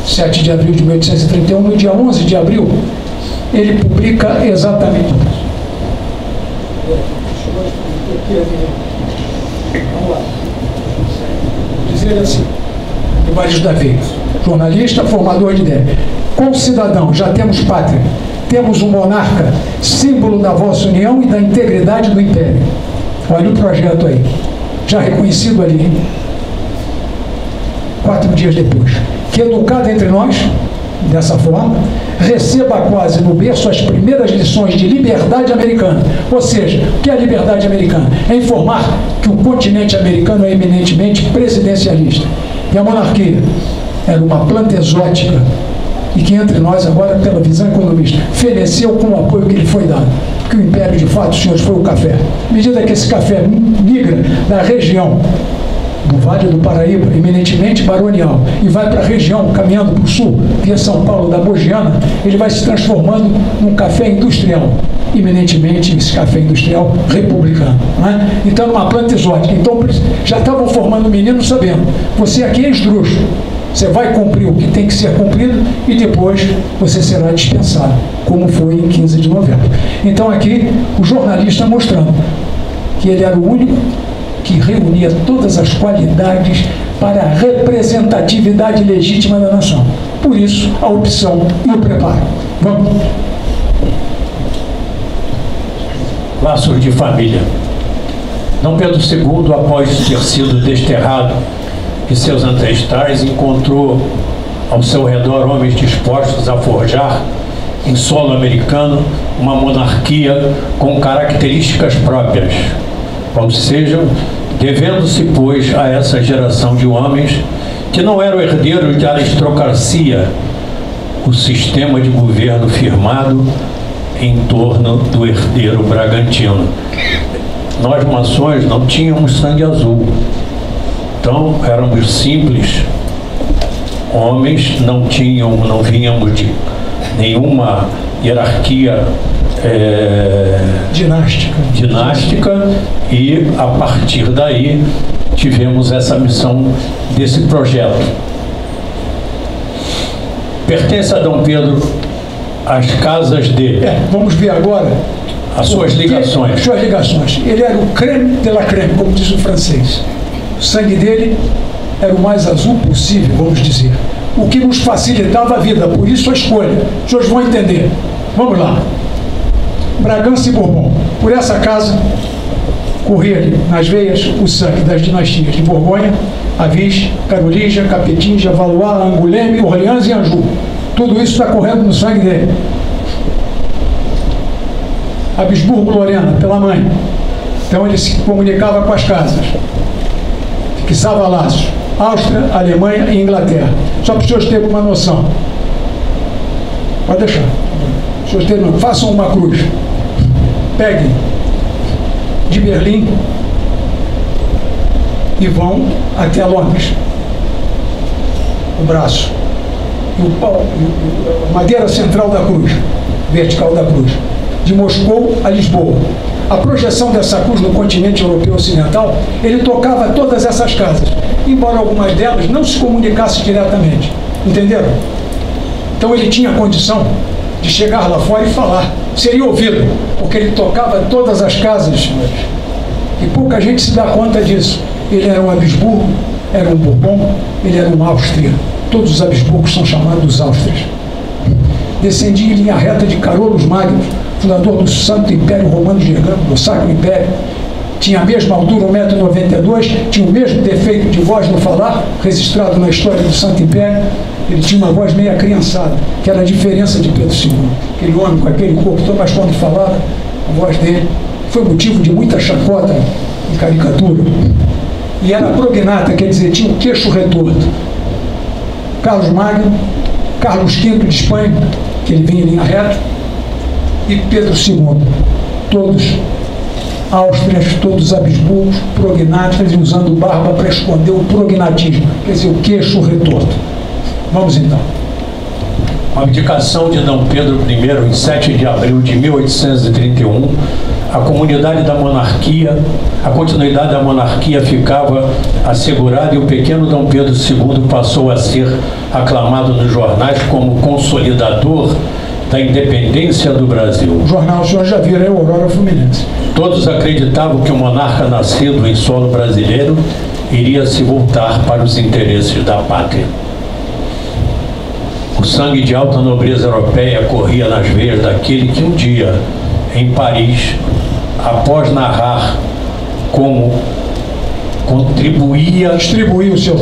7 de abril de 1831, no dia 11 de abril, ele publica exatamente vamos lá. Dizer assim, Evaristo da Veiga, jornalista, formador de ideia. Como cidadão, já temos pátria, temos um monarca, símbolo da vossa união e da integridade do império. Olha o projeto aí, já reconhecido ali, 4 dias depois. Que educado entre nós, dessa forma, receba quase no berço as primeiras lições de liberdade americana. Ou seja, o que é a liberdade americana? É informar que o continente americano é eminentemente presidencialista. E a monarquia era uma planta exótica e que entre nós agora, pela visão economista, feneceu com o apoio que lhe foi dado. Porque o império, de fato, senhores, foi o café. À medida que esse café migra da região do Vale do Paraíba, eminentemente baronial, e vai para a região, caminhando para o sul, via São Paulo, da Mogiana, ele vai se transformando num café industrial, eminentemente esse café industrial republicano. Não é? Então, uma planta exótica. Então, já estavam formando o menino sabendo, você aqui é esdrúxulo, você vai cumprir o que tem que ser cumprido e depois você será dispensado, como foi em 15 de novembro. Então, aqui, o jornalista mostrando que ele era o único que reunia todas as qualidades para a representatividade legítima da nação. Por isso, a opção e o preparo. Vamos. Laços de família. D. Pedro II, após ter sido desterrado e seus ancestrais, encontrou ao seu redor homens dispostos a forjar em solo americano uma monarquia com características próprias, ou seja, devendo-se, pois, a essa geração de homens que não eram herdeiros de aristocracia, o sistema de governo firmado em torno do herdeiro Bragantino. Nós, maçons, não tínhamos sangue azul, então éramos simples homens, não vínhamos de nenhuma hierarquia dinástica, e a partir daí tivemos essa missão desse projeto. Pertence a Dom Pedro as casas de... vamos ver agora as suas ligações. Suas ligações. Ele era o crème de la crème, como diz o francês. O sangue dele era o mais azul possível, vamos dizer. O que nos facilitava a vida, por isso a escolha. Os senhores vão entender. Vamos lá. Bragança e Bourbon. Por essa casa corria nas veias o sangue das dinastias de Borgonha, Avis, Carolígia, Capetinga, Valois, Angoulême, Orleans e Anjou. Tudo isso está correndo no sangue dele. Habsburgo-Lorena, pela mãe. Então ele se comunicava com as casas. Fixava laços. Áustria, Alemanha e Inglaterra. Só para os senhores terem uma noção. Pode deixar. Os senhores terem, façam uma cruz. Peguem de Berlim e vão até Londres. O braço. A madeira central da cruz, vertical da cruz. De Moscou a Lisboa. A projeção dessa cruz no continente europeu ocidental, ele tocava todas essas casas, embora algumas delas não se comunicassem diretamente. Entenderam? Então ele tinha condição de chegar lá fora e falar. Seria ouvido, porque ele tocava todas as casas. E pouca gente se dá conta disso. Ele era um Habsburgo, era um Bourbon, ele era um Áustria. Todos os Habsburgos são chamados Áustrias. Descendia em linha reta de Carolus Magnus, fundador do Santo Império Romano Germânico, do Sacro Império. Tinha a mesma altura, 1,92 m, tinha o mesmo defeito de voz no falar, registrado na história do Santo Império. Ele tinha uma voz meio acriançada, que era a diferença de Pedro II. Aquele homem com aquele corpo todo, mas quando falava, a voz dele foi motivo de muita chacota e caricatura. E era prognata, quer dizer, tinha um queixo retorto. Carlos Magno, Carlos V de Espanha, que ele vinha em linha reta, e Pedro II, todos Áustrias, todos Habsburgos, prognatas, e usando barba para esconder o prognatismo, quer dizer, o queixo retorto. Vamos então. Com a abdicação de Dom Pedro I, em 7 de abril de 1831, a comunidade da monarquia, a continuidade da monarquia ficava assegurada e o pequeno Dom Pedro II passou a ser aclamado nos jornais como consolidador da independência do Brasil. O jornal, o senhor já viu, é o Aurora Fluminense. Todos acreditavam que o monarca nascido em solo brasileiro iria se voltar para os interesses da pátria. O sangue de alta nobreza europeia corria nas veias daquele que um dia, em Paris, após narrar como distribuiu o seu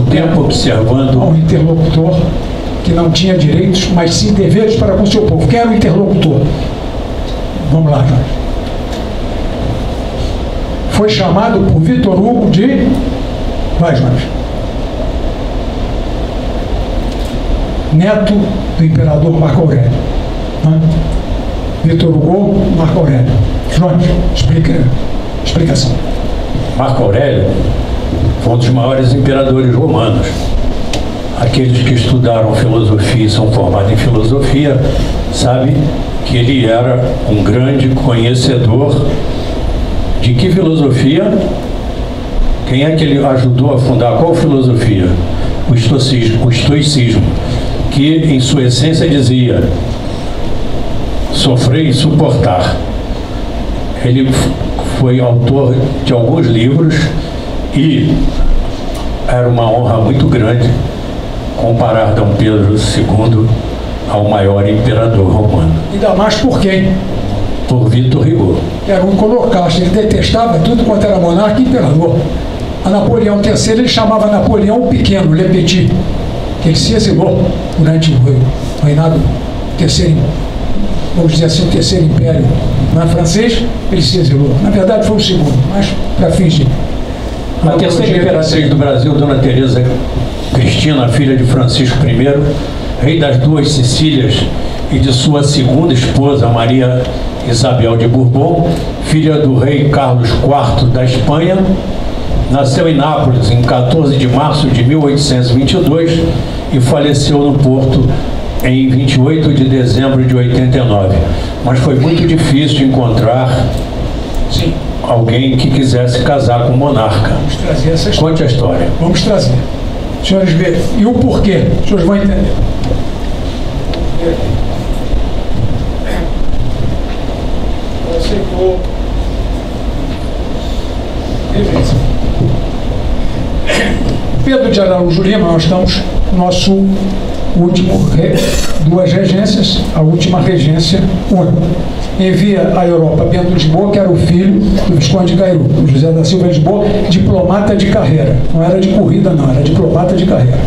tempo observando ao interlocutor que não tinha direitos, mas sim deveres para com o seu povo. Quem era o interlocutor? Vamos lá, Jorge. Foi chamado por Vitor Hugo de... Vai, Jorge. Neto do imperador Marco Aurélio. Vitor Hugo, Marco Aurélio. Jorge, explicação. Marco Aurélio foi um dos maiores imperadores romanos. Aqueles que estudaram filosofia e são formados em filosofia sabem que ele era um grande conhecedor de que filosofia? Quem é que ele ajudou a fundar? Qual filosofia? O estoicismo, que em sua essência dizia sofrer e suportar. Ele foi autor de alguns livros e era uma honra muito grande comparar Dom Pedro II ao maior imperador romano. Ainda mais por quem? Por Vitor Hugo. Era um colocasta, ele detestava tudo quanto era monarca e imperador. A Napoleão III, ele chamava Napoleão o Pequeno, Le Petit, que ele se exilou durante o reinado terceiro, vamos dizer assim, o terceiro império, não é francês, ele se exilou. Na verdade foi o segundo, mas para fins de... A terceira imperatriz do Brasil, Dona Teresa Cristina, filha de Francisco I, rei das duas Sicílias, e de sua segunda esposa, Maria Isabel de Bourbon, filha do rei Carlos IV da Espanha, nasceu em Nápoles em 14 de março de 1822 e faleceu no Porto em 28 de dezembro de 89. Mas foi muito difícil encontrar alguém que quisesse casar com o monarca. Vamos trazer essa história. Conte a história. Vamos trazer. Os senhores veem. E o porquê? Os senhores vão entender. Aceitou. Beleza. Pedro de Araújo Lima, nós estamos no nosso último, duas regências, a última regência, envia à Europa Bento de Lisboa, que era o filho do Visconde de Cairu, José da Silva de Lisboa, diplomata de carreira, não era de corrida não, era diplomata de carreira.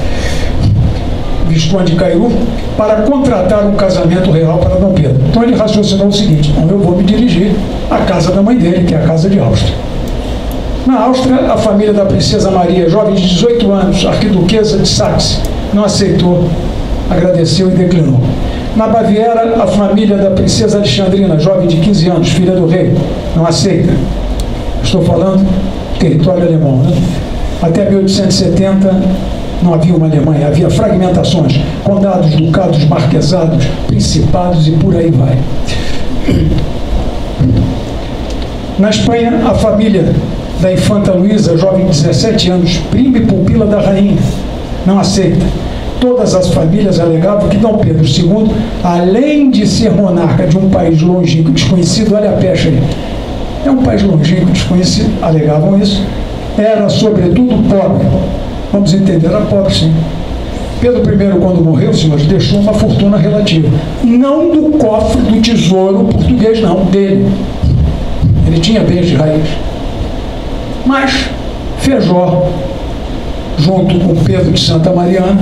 Visconde de Cairu, para contratar um casamento real para Dom Pedro. Então ele raciocinou o seguinte: então eu vou me dirigir à casa da mãe dele, que é a casa de Áustria. Na Áustria, a família da princesa Maria, jovem de 18 anos, arquiduquesa de Saxe, não aceitou, agradeceu e declinou. Na Baviera, a família da princesa Alexandrina, jovem de 15 anos, filha do rei, não aceita. Estou falando território alemão, né? Até 1870 não havia uma Alemanha, havia fragmentações, condados, ducados, marquesados, principados e por aí vai. Na Espanha, a família da infanta Luísa, jovem de 17 anos, prima e pupila da rainha, não aceita. Todas as famílias alegavam que Dom Pedro II, além de ser monarca de um país longínquo, desconhecido, olha a pecha aí, é um país longínquo, desconhecido, alegavam isso, era sobretudo pobre. Vamos entender, era pobre sim. Pedro I, quando morreu, senhores, deixou uma fortuna relativa. Não do cofre do tesouro português, não, dele. Ele tinha bens de raiz. Mas Feijó, junto com Pedro de Santa Mariana,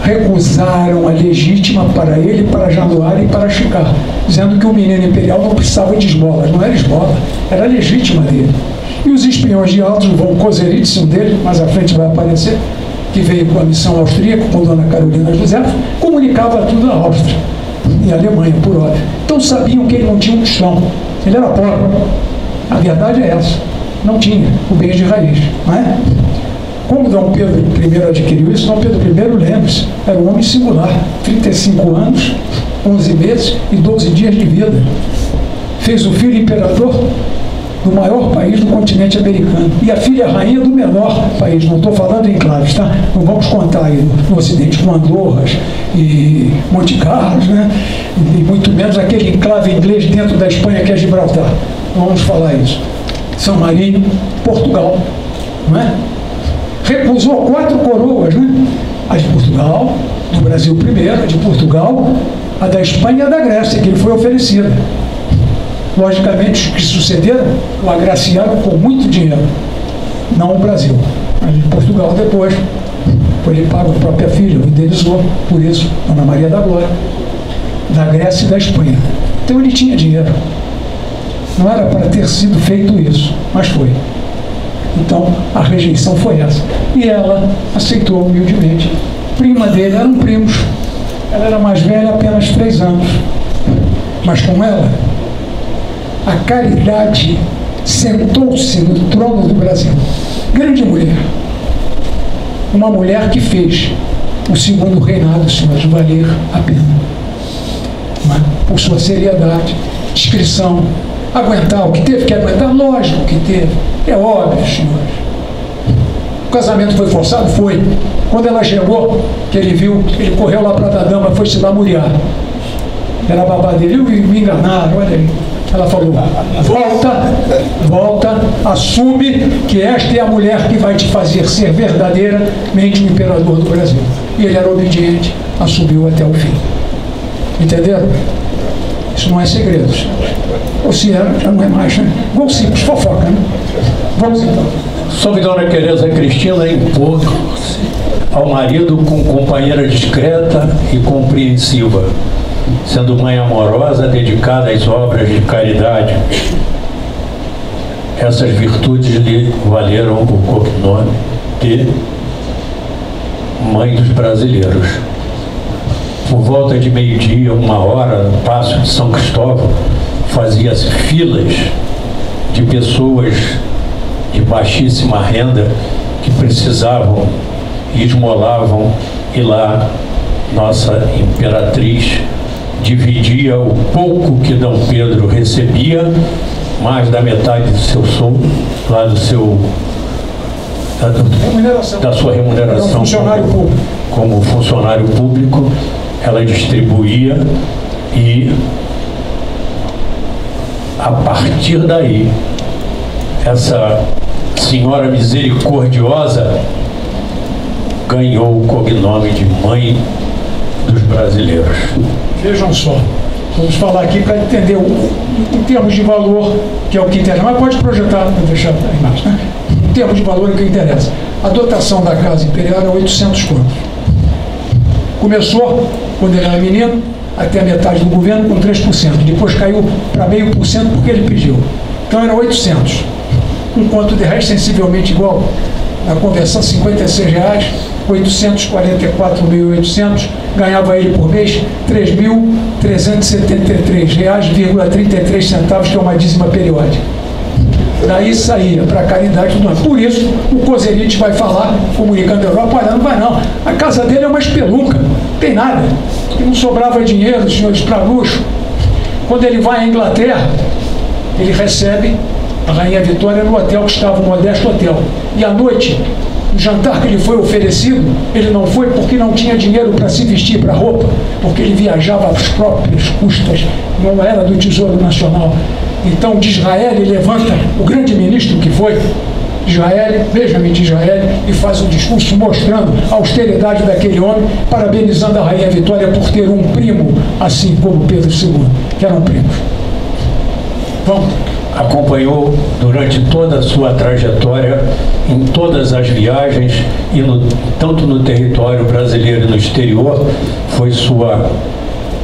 recusaram a legítima para ele, para Januário e para Chicar, dizendo que o menino imperial não precisava de esmolas, não era esmola, era a legítima dele. E os espiões de Altos, o von Koselitz, um deles, mais à frente vai aparecer, que veio com a missão austríaca, com Dona Carolina José, comunicava tudo à Áustria e à Alemanha, por hora. Então sabiam que ele não tinha um tostão, ele era pobre. A verdade é essa, não tinha o bem de raiz, não é? Como Dom Pedro I adquiriu isso? Dom Pedro I, lembre-se, era um homem singular, 35 anos, 11 meses e 12 dias de vida. Fez o filho imperador do maior país do continente americano e a filha rainha do menor país. Não estou falando em enclaves, tá? Não vamos contar aí no Ocidente com Andorras e Monte Carlos, né? E muito menos aquele enclave inglês dentro da Espanha que é Gibraltar. Não vamos falar isso. São Marinho, Portugal, não é? Recusou 4 coroas, né? A de Portugal, do Brasil primeiro, a de Portugal, a da Espanha e a da Grécia, que lhe foi oferecida. Logicamente, os que sucederam o agraciaram com muito dinheiro, não o Brasil. A de Portugal depois foi lhe pago a própria filha, o indenizou, por isso, Dona Maria da Glória, da Grécia e da Espanha. Então ele tinha dinheiro. Não era para ter sido feito isso, mas foi. Então, a rejeição foi essa. E ela aceitou humildemente. Prima dele eram primos. Ela era mais velha, apenas 3 anos. Mas com ela, a caridade sentou-se no trono do Brasil. Grande mulher. Uma mulher que fez o segundo reinado, senhores, valer a pena. Mas, por sua seriedade, discrição, aguentar o que teve que aguentar, lógico que teve, é óbvio, senhores. O casamento foi forçado? Foi. Quando ela chegou, que ele viu, ele correu lá para a dama, foi se lamuriar. Era a babá dele, me enganaram, olha aí. Ela falou, volta, assume que esta é a mulher que vai te fazer ser verdadeiramente o imperador do Brasil. E ele era obediente, assumiu até o fim. Entenderam? Isso não é segredo. Ou se era, já não é mais, né? Igual simples, fofoca, né? Vamos então. Soube Dona Teresa Cristina impor-se ao marido com companheira discreta e compreensiva, sendo mãe amorosa, dedicada às obras de caridade. Essas virtudes lhe valeram o cognome de Mãe dos Brasileiros. Por volta de meio-dia, 1h, no Paço de São Cristóvão, fazia-se filas de pessoas de baixíssima renda que precisavam e esmolavam, e lá nossa imperatriz dividia o pouco que D. Pedro recebia, mais da metade do seu soldo, lá do seu da sua remuneração como funcionário público, ela distribuía, e a partir daí essa senhora misericordiosa ganhou o cognome de Mãe dos Brasileiros. Vejam só, vamos falar aqui para entender em termos de valor, que é o que interessa, mas pode projetar, vou deixar a imagem, né? Em termos de valor, é o que interessa. A dotação da Casa Imperial era 800 contos. Começou, quando ele era menino, até a metade do governo com 3%, depois caiu para 0,5% porque ele pediu. Então era 800. Um conto de reais sensivelmente igual, na conversão R$56, 844.800, ganhava ele por mês R$3.373,33, que é uma dízima periódica. Daí saía para a caridade do ano. Por isso, o Kozelitz vai falar, comunicando a Europa, olha, não vai não. A casa dele é uma espelunca, não tem nada. E não sobrava dinheiro, senhores, para luxo. Quando ele vai à Inglaterra, ele recebe a Rainha Vitória no hotel, que estava um modesto hotel. E à noite, no jantar que lhe foi oferecido, ele não foi porque não tinha dinheiro para se vestir, para roupa, porque ele viajava às próprias custas, não era do Tesouro Nacional. Então, de Israel, ele levanta o grande ministro que foi, Israel, Benjamin de Israel, e faz um discurso mostrando a austeridade daquele homem, parabenizando a Rainha Vitória por ter um primo, assim como Pedro II, que eram primos. Vamos. Acompanhou durante toda a sua trajetória, em todas as viagens, e tanto no território brasileiro e no exterior, foi sua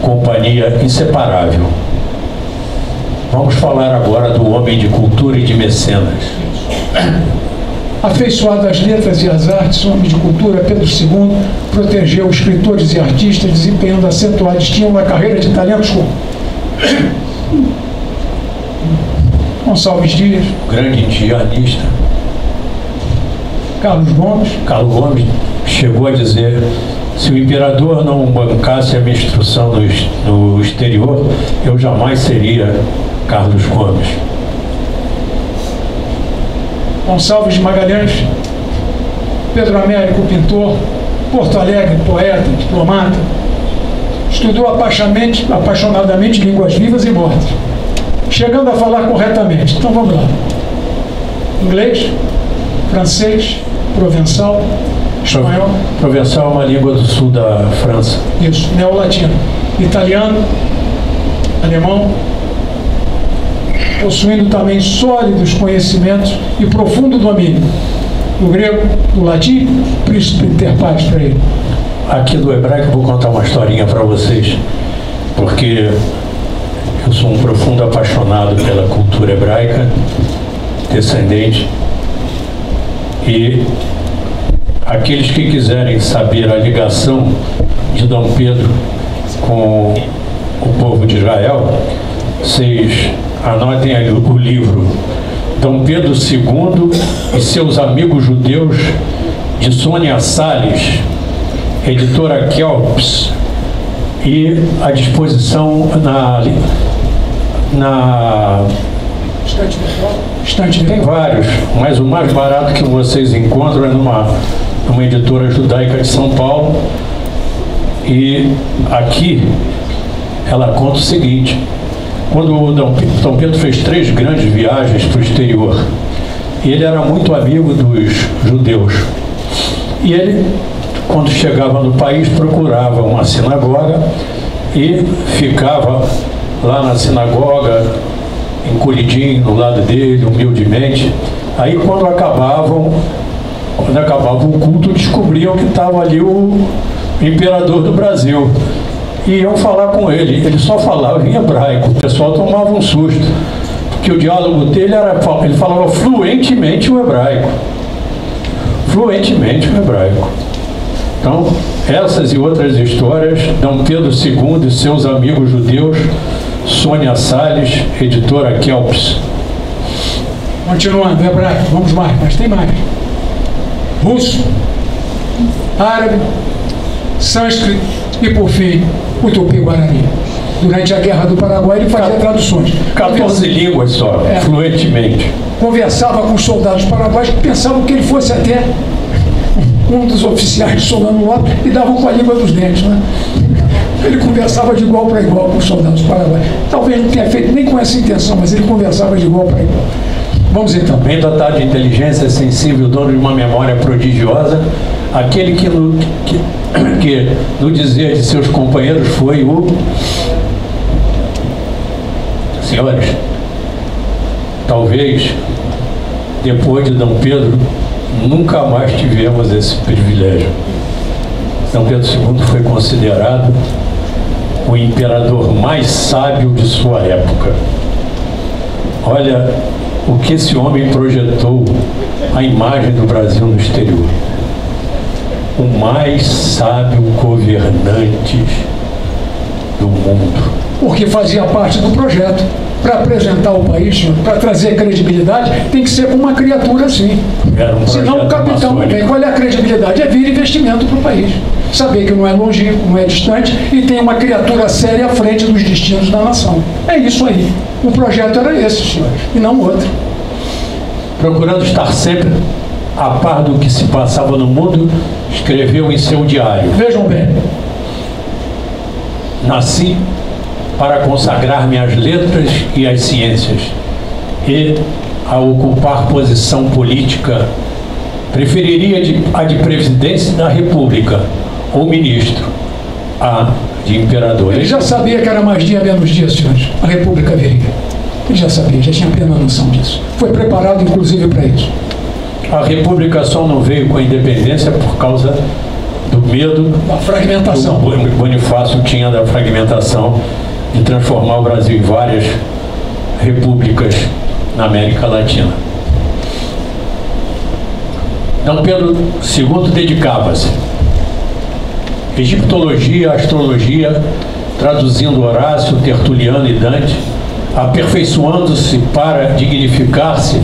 companhia inseparável. Vamos falar agora do homem de cultura e de mecenas. Afeiçoado às letras e às artes, homem de cultura, Pedro II protegeu escritores e artistas, desempenhando acentuado estímulo à carreira de talentos como Gonçalves Dias, grande indianista. Carlos Gomes chegou a dizer: se o imperador não bancasse a minha instrução no exterior, eu jamais seria Carlos Gomes. Gonçalves de Magalhães, Pedro Américo, pintor, Porto Alegre, poeta, diplomata, estudou apaixonadamente línguas vivas e mortas, chegando a falar corretamente. Então vamos lá: inglês, francês, provençal, espanhol. Provençal é uma língua do sul da França. Isso, neolatino. Italiano, alemão, possuindo também sólidos conhecimentos e profundo domínio do grego, do latim, príncipe inter pares para ele. Aqui do hebraico eu vou contar uma historinha para vocês, porque eu sou um profundo apaixonado pela cultura hebraica, descendente, e aqueles que quiserem saber a ligação de D. Pedro com o povo de Israel, vocês anotem aí o livro D. Pedro II e seus amigos judeus, de Sônia Salles, editora Kelps, e à disposição na estante. Tem vários, mas o mais barato que vocês encontram é numa editora judaica de São Paulo. E aqui ela conta o seguinte: quando o D. Pedro fez 3 grandes viagens para o exterior, ele era muito amigo dos judeus, e ele, quando chegava no país, procurava uma sinagoga e ficava lá na sinagoga, encolhidinho do lado dele, humildemente, Aí quando acabava o culto, descobriam que estava ali o imperador do Brasil. E iam falar com ele. Ele só falava em hebraico. O pessoal tomava um susto. Porque o diálogo dele ele falava fluentemente o hebraico. Fluentemente o hebraico. Então, essas e outras histórias, Dom Pedro II e seus amigos judeus, Sônia Salles, editora Kelps. Continuando, hebraico, vamos mais, mas tem mais. Russo, árabe, sânscrito e, por fim, o Tupi-Guarani. Durante a Guerra do Paraguai, ele fazia traduções. 14 línguas só, fluentemente. Conversava com os soldados paraguaios que pensavam que ele fosse até um dos oficiais de Solano Lopes e davam com a língua dos dentes, né? Ele conversava de igual para igual com os soldados paraguaios. Talvez não tenha feito nem com essa intenção, mas ele conversava de igual para igual. Vamos então. Bem dotado de inteligência sensível, dono de uma memória prodigiosa, aquele que no dizer de seus companheiros foi o... Senhores, talvez depois de Dom Pedro nunca mais tivemos esse privilégio. Dom Pedro II foi considerado o imperador mais sábio de sua época. Olha o que esse homem projetou, a imagem do Brasil no exterior. O mais sábio governante do mundo. Porque fazia parte do projeto. Para apresentar o país, para trazer credibilidade, tem que ser com uma criatura assim. Senão o capitão não vem. Qual é a credibilidade? É vir investimento para o país. Saber que não é longínquo, não é distante e tem uma criatura séria à frente dos destinos da nação. É isso aí. O projeto era esse, senhores, e não outro. Procurando estar sempre a par do que se passava no mundo, escreveu em seu diário. Vejam bem. Nasci para consagrar-me às letras e às ciências e, a ocupar posição política, preferiria a de presidência da República ou ministro, a de imperador. Ele já sabia que era mais dia menos dia, senhores. A República viria. Ele já sabia, já tinha plena noção disso. Foi preparado, inclusive, para isso. A República só não veio com a independência por causa do medo da fragmentação. O Bonifácio tinha da fragmentação de transformar o Brasil em várias repúblicas na América Latina. Dom Pedro II dedicava-se à egiptologia, astrologia, traduzindo Horácio, Tertuliano e Dante, aperfeiçoando-se para dignificar-se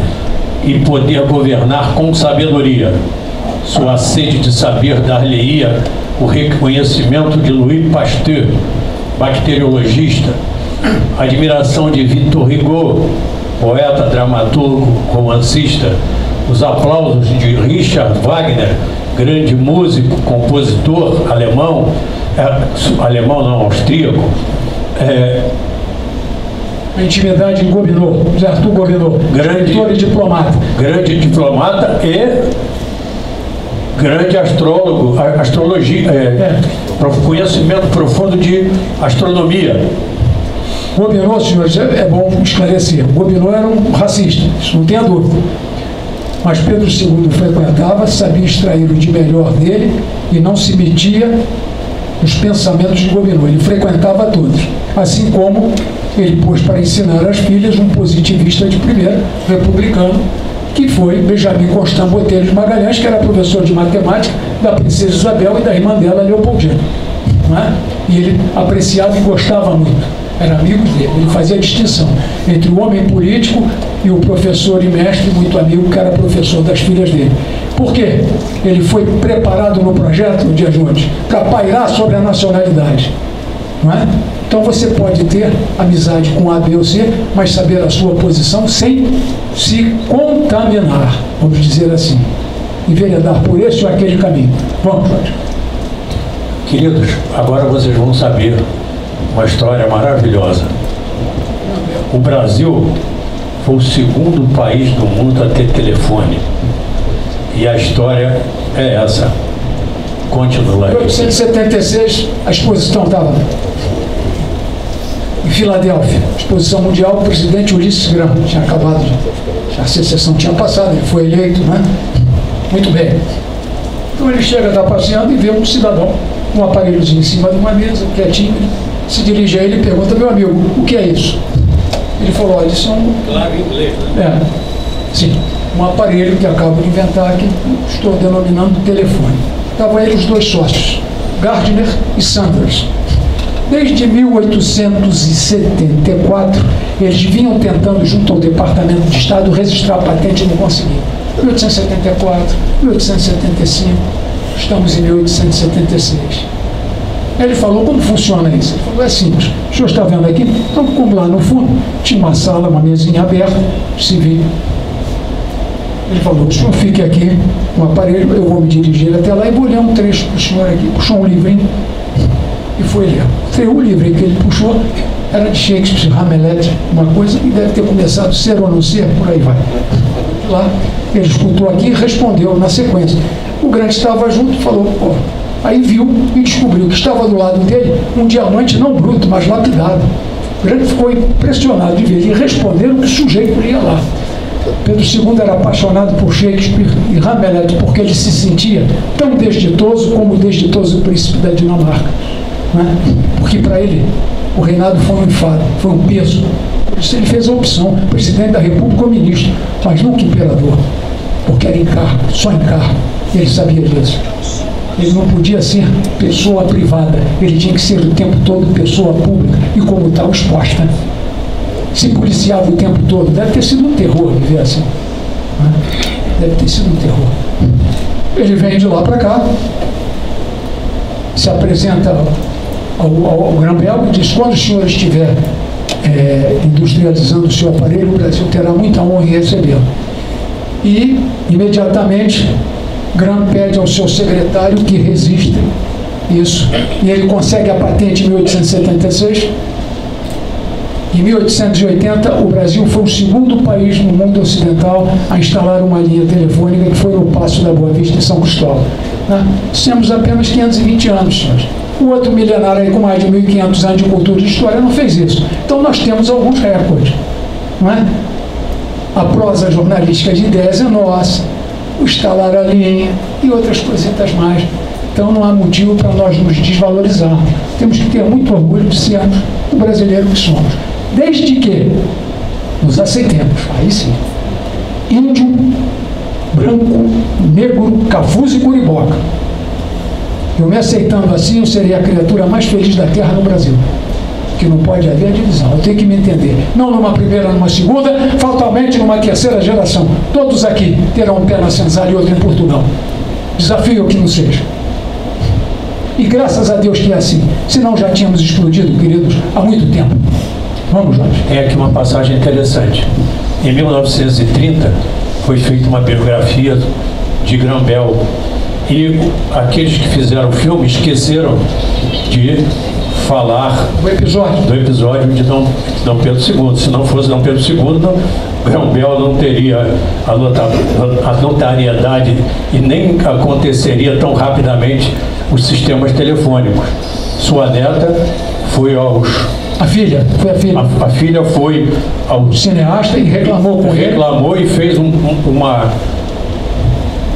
e poder governar com sabedoria. Sua sede de saber dar-lhe-ia o reconhecimento de Louis Pasteur, bacteriologista, a admiração de Victor Hugo, poeta, dramaturgo, romancista, os aplausos de Richard Wagner, grande músico, compositor alemão, austríaco. A intimidade em Gobineau, José Arthur Gobineau, escritor e diplomata. Grande diplomata e grande astrólogo, conhecimento profundo de astronomia. Gobineau, senhores, é bom esclarecer, Gobineau era um racista, isso não tenha dúvida. Mas Pedro II frequentava, sabia extrair o de melhor dele e não se metia nos pensamentos de Gobineau. Ele frequentava todos, assim como ele pôs para ensinar às filhas um positivista de primeira, republicano, que foi Benjamin Constant Botelho de Magalhães, que era professor de matemática da princesa Isabel e da irmã dela, Leopoldina. Não é? E ele apreciava e gostava muito. Era amigo dele. Ele fazia a distinção entre o homem político e o professor e mestre, muito amigo, que era professor das filhas dele. Por quê? Ele foi preparado no projeto, no dia de hoje, para pairar sobre a nacionalidade. Não é? Então você pode ter amizade com A, B ou C, mas saber a sua posição sem se contaminar, vamos dizer assim. Enveredar por esse ou aquele caminho. Vamos, Jorge. Queridos, agora vocês vão saber uma história maravilhosa. O Brasil foi o segundo país do mundo a ter telefone. E a história é essa. Continua. Em 1876, a exposição estava em Filadélfia, exposição mundial, o presidente Ulisses Graham tinha acabado de A secessão tinha passado, ele foi eleito, né? Muito bem. Então ele chega, está passeando e vê um cidadão, um aparelhozinho em cima de uma mesa, quietinho, se dirige a ele e pergunta: meu amigo, o que é isso? Ele falou: olha, isso é um... Claro, em inglês, né? Sim, um aparelho que acabo de inventar, que estou denominando telefone. Estavam aí os dois sócios, Gardner e Sanders. Desde 1874, eles vinham tentando, junto ao Departamento de Estado, registrar a patente e não conseguiam. 1874, 1875, estamos em 1876. Ele falou: como funciona isso? Ele falou: é simples. O senhor está vendo aqui? Então, como lá no fundo tinha uma sala, uma mesinha aberta, civil. Ele falou: o senhor fique aqui com o aparelho, eu vou me dirigir até lá e vou ler um trecho para o senhor aqui. Puxou um livrinho e foi ler. O livrinho que ele puxou era de Shakespeare, Hamlet, uma coisa que deve ter começado ser ou não ser, por aí vai. Lá, ele escutou aqui e respondeu na sequência. O Grant estava junto e falou: pô. Aí viu e descobriu que estava do lado dele um diamante não bruto, mas lapidado. O Grant ficou impressionado de ver e responder o que o sujeito lia lá. Pedro II era apaixonado por Shakespeare e Hamlet porque ele se sentia tão desditoso como o desditoso príncipe da Dinamarca, né? Porque para ele o reinado foi um enfado, foi um peso. Por isso ele fez a opção, presidente da República ou ministro, mas nunca imperador, porque era encargo, só encargo. Ele sabia disso. Ele não podia ser pessoa privada, ele tinha que ser o tempo todo pessoa pública e, como tal, exposta. Se policiava o tempo todo. Deve ter sido um terror viver assim, né? Deve ter sido um terror. Ele vem de lá para cá, se apresenta ao Graham-Bell e diz: quando o senhor estiver industrializando o seu aparelho, o Brasil terá muita honra em recebê-lo. E, imediatamente, Graham pede ao seu secretário que resista isso. E ele consegue a patente em 1876. Em 1880, o Brasil foi o segundo país no mundo ocidental a instalar uma linha telefônica, que foi no Paço da Boa Vista, em São Cristóvão. Né? Temos apenas 520 anos, senhores. O outro milenário aí, com mais de 1.500 anos de cultura e de história, não fez isso. Então nós temos alguns recordes, não é? A prosa jornalística de ideias é nossa, o instalar a linha e outras coisitas mais. Então não há motivo para nós nos desvalorizarmos. Temos que ter muito orgulho de sermos o brasileiro que somos. Desde que nos aceitemos, aí sim, índio, branco, negro, cafuzo e curiboca. Eu me aceitando assim, eu seria a criatura mais feliz da terra no Brasil. Que não pode haver divisão, eu tenho que me entender. Não numa primeira, numa segunda, fatalmente numa terceira geração. Todos aqui terão um pé na senzala e outro em Portugal. Desafio que não seja. E graças a Deus que é assim. Senão já tínhamos explodido, queridos, há muito tempo. Vamos, Jorge. Tem aqui uma passagem interessante. Em 1930, foi feita uma biografia de Graham-Bell. E aqueles que fizeram o filme esqueceram de falar do episódio de Dom Pedro II. Se não fosse Dom Pedro II, Graham-Bell não teria a notariedade e nem aconteceria tão rapidamente os sistemas telefônicos. Sua neta foi aos... A filha foi ao cineasta e reclamou com ele. Reclamou e fez uma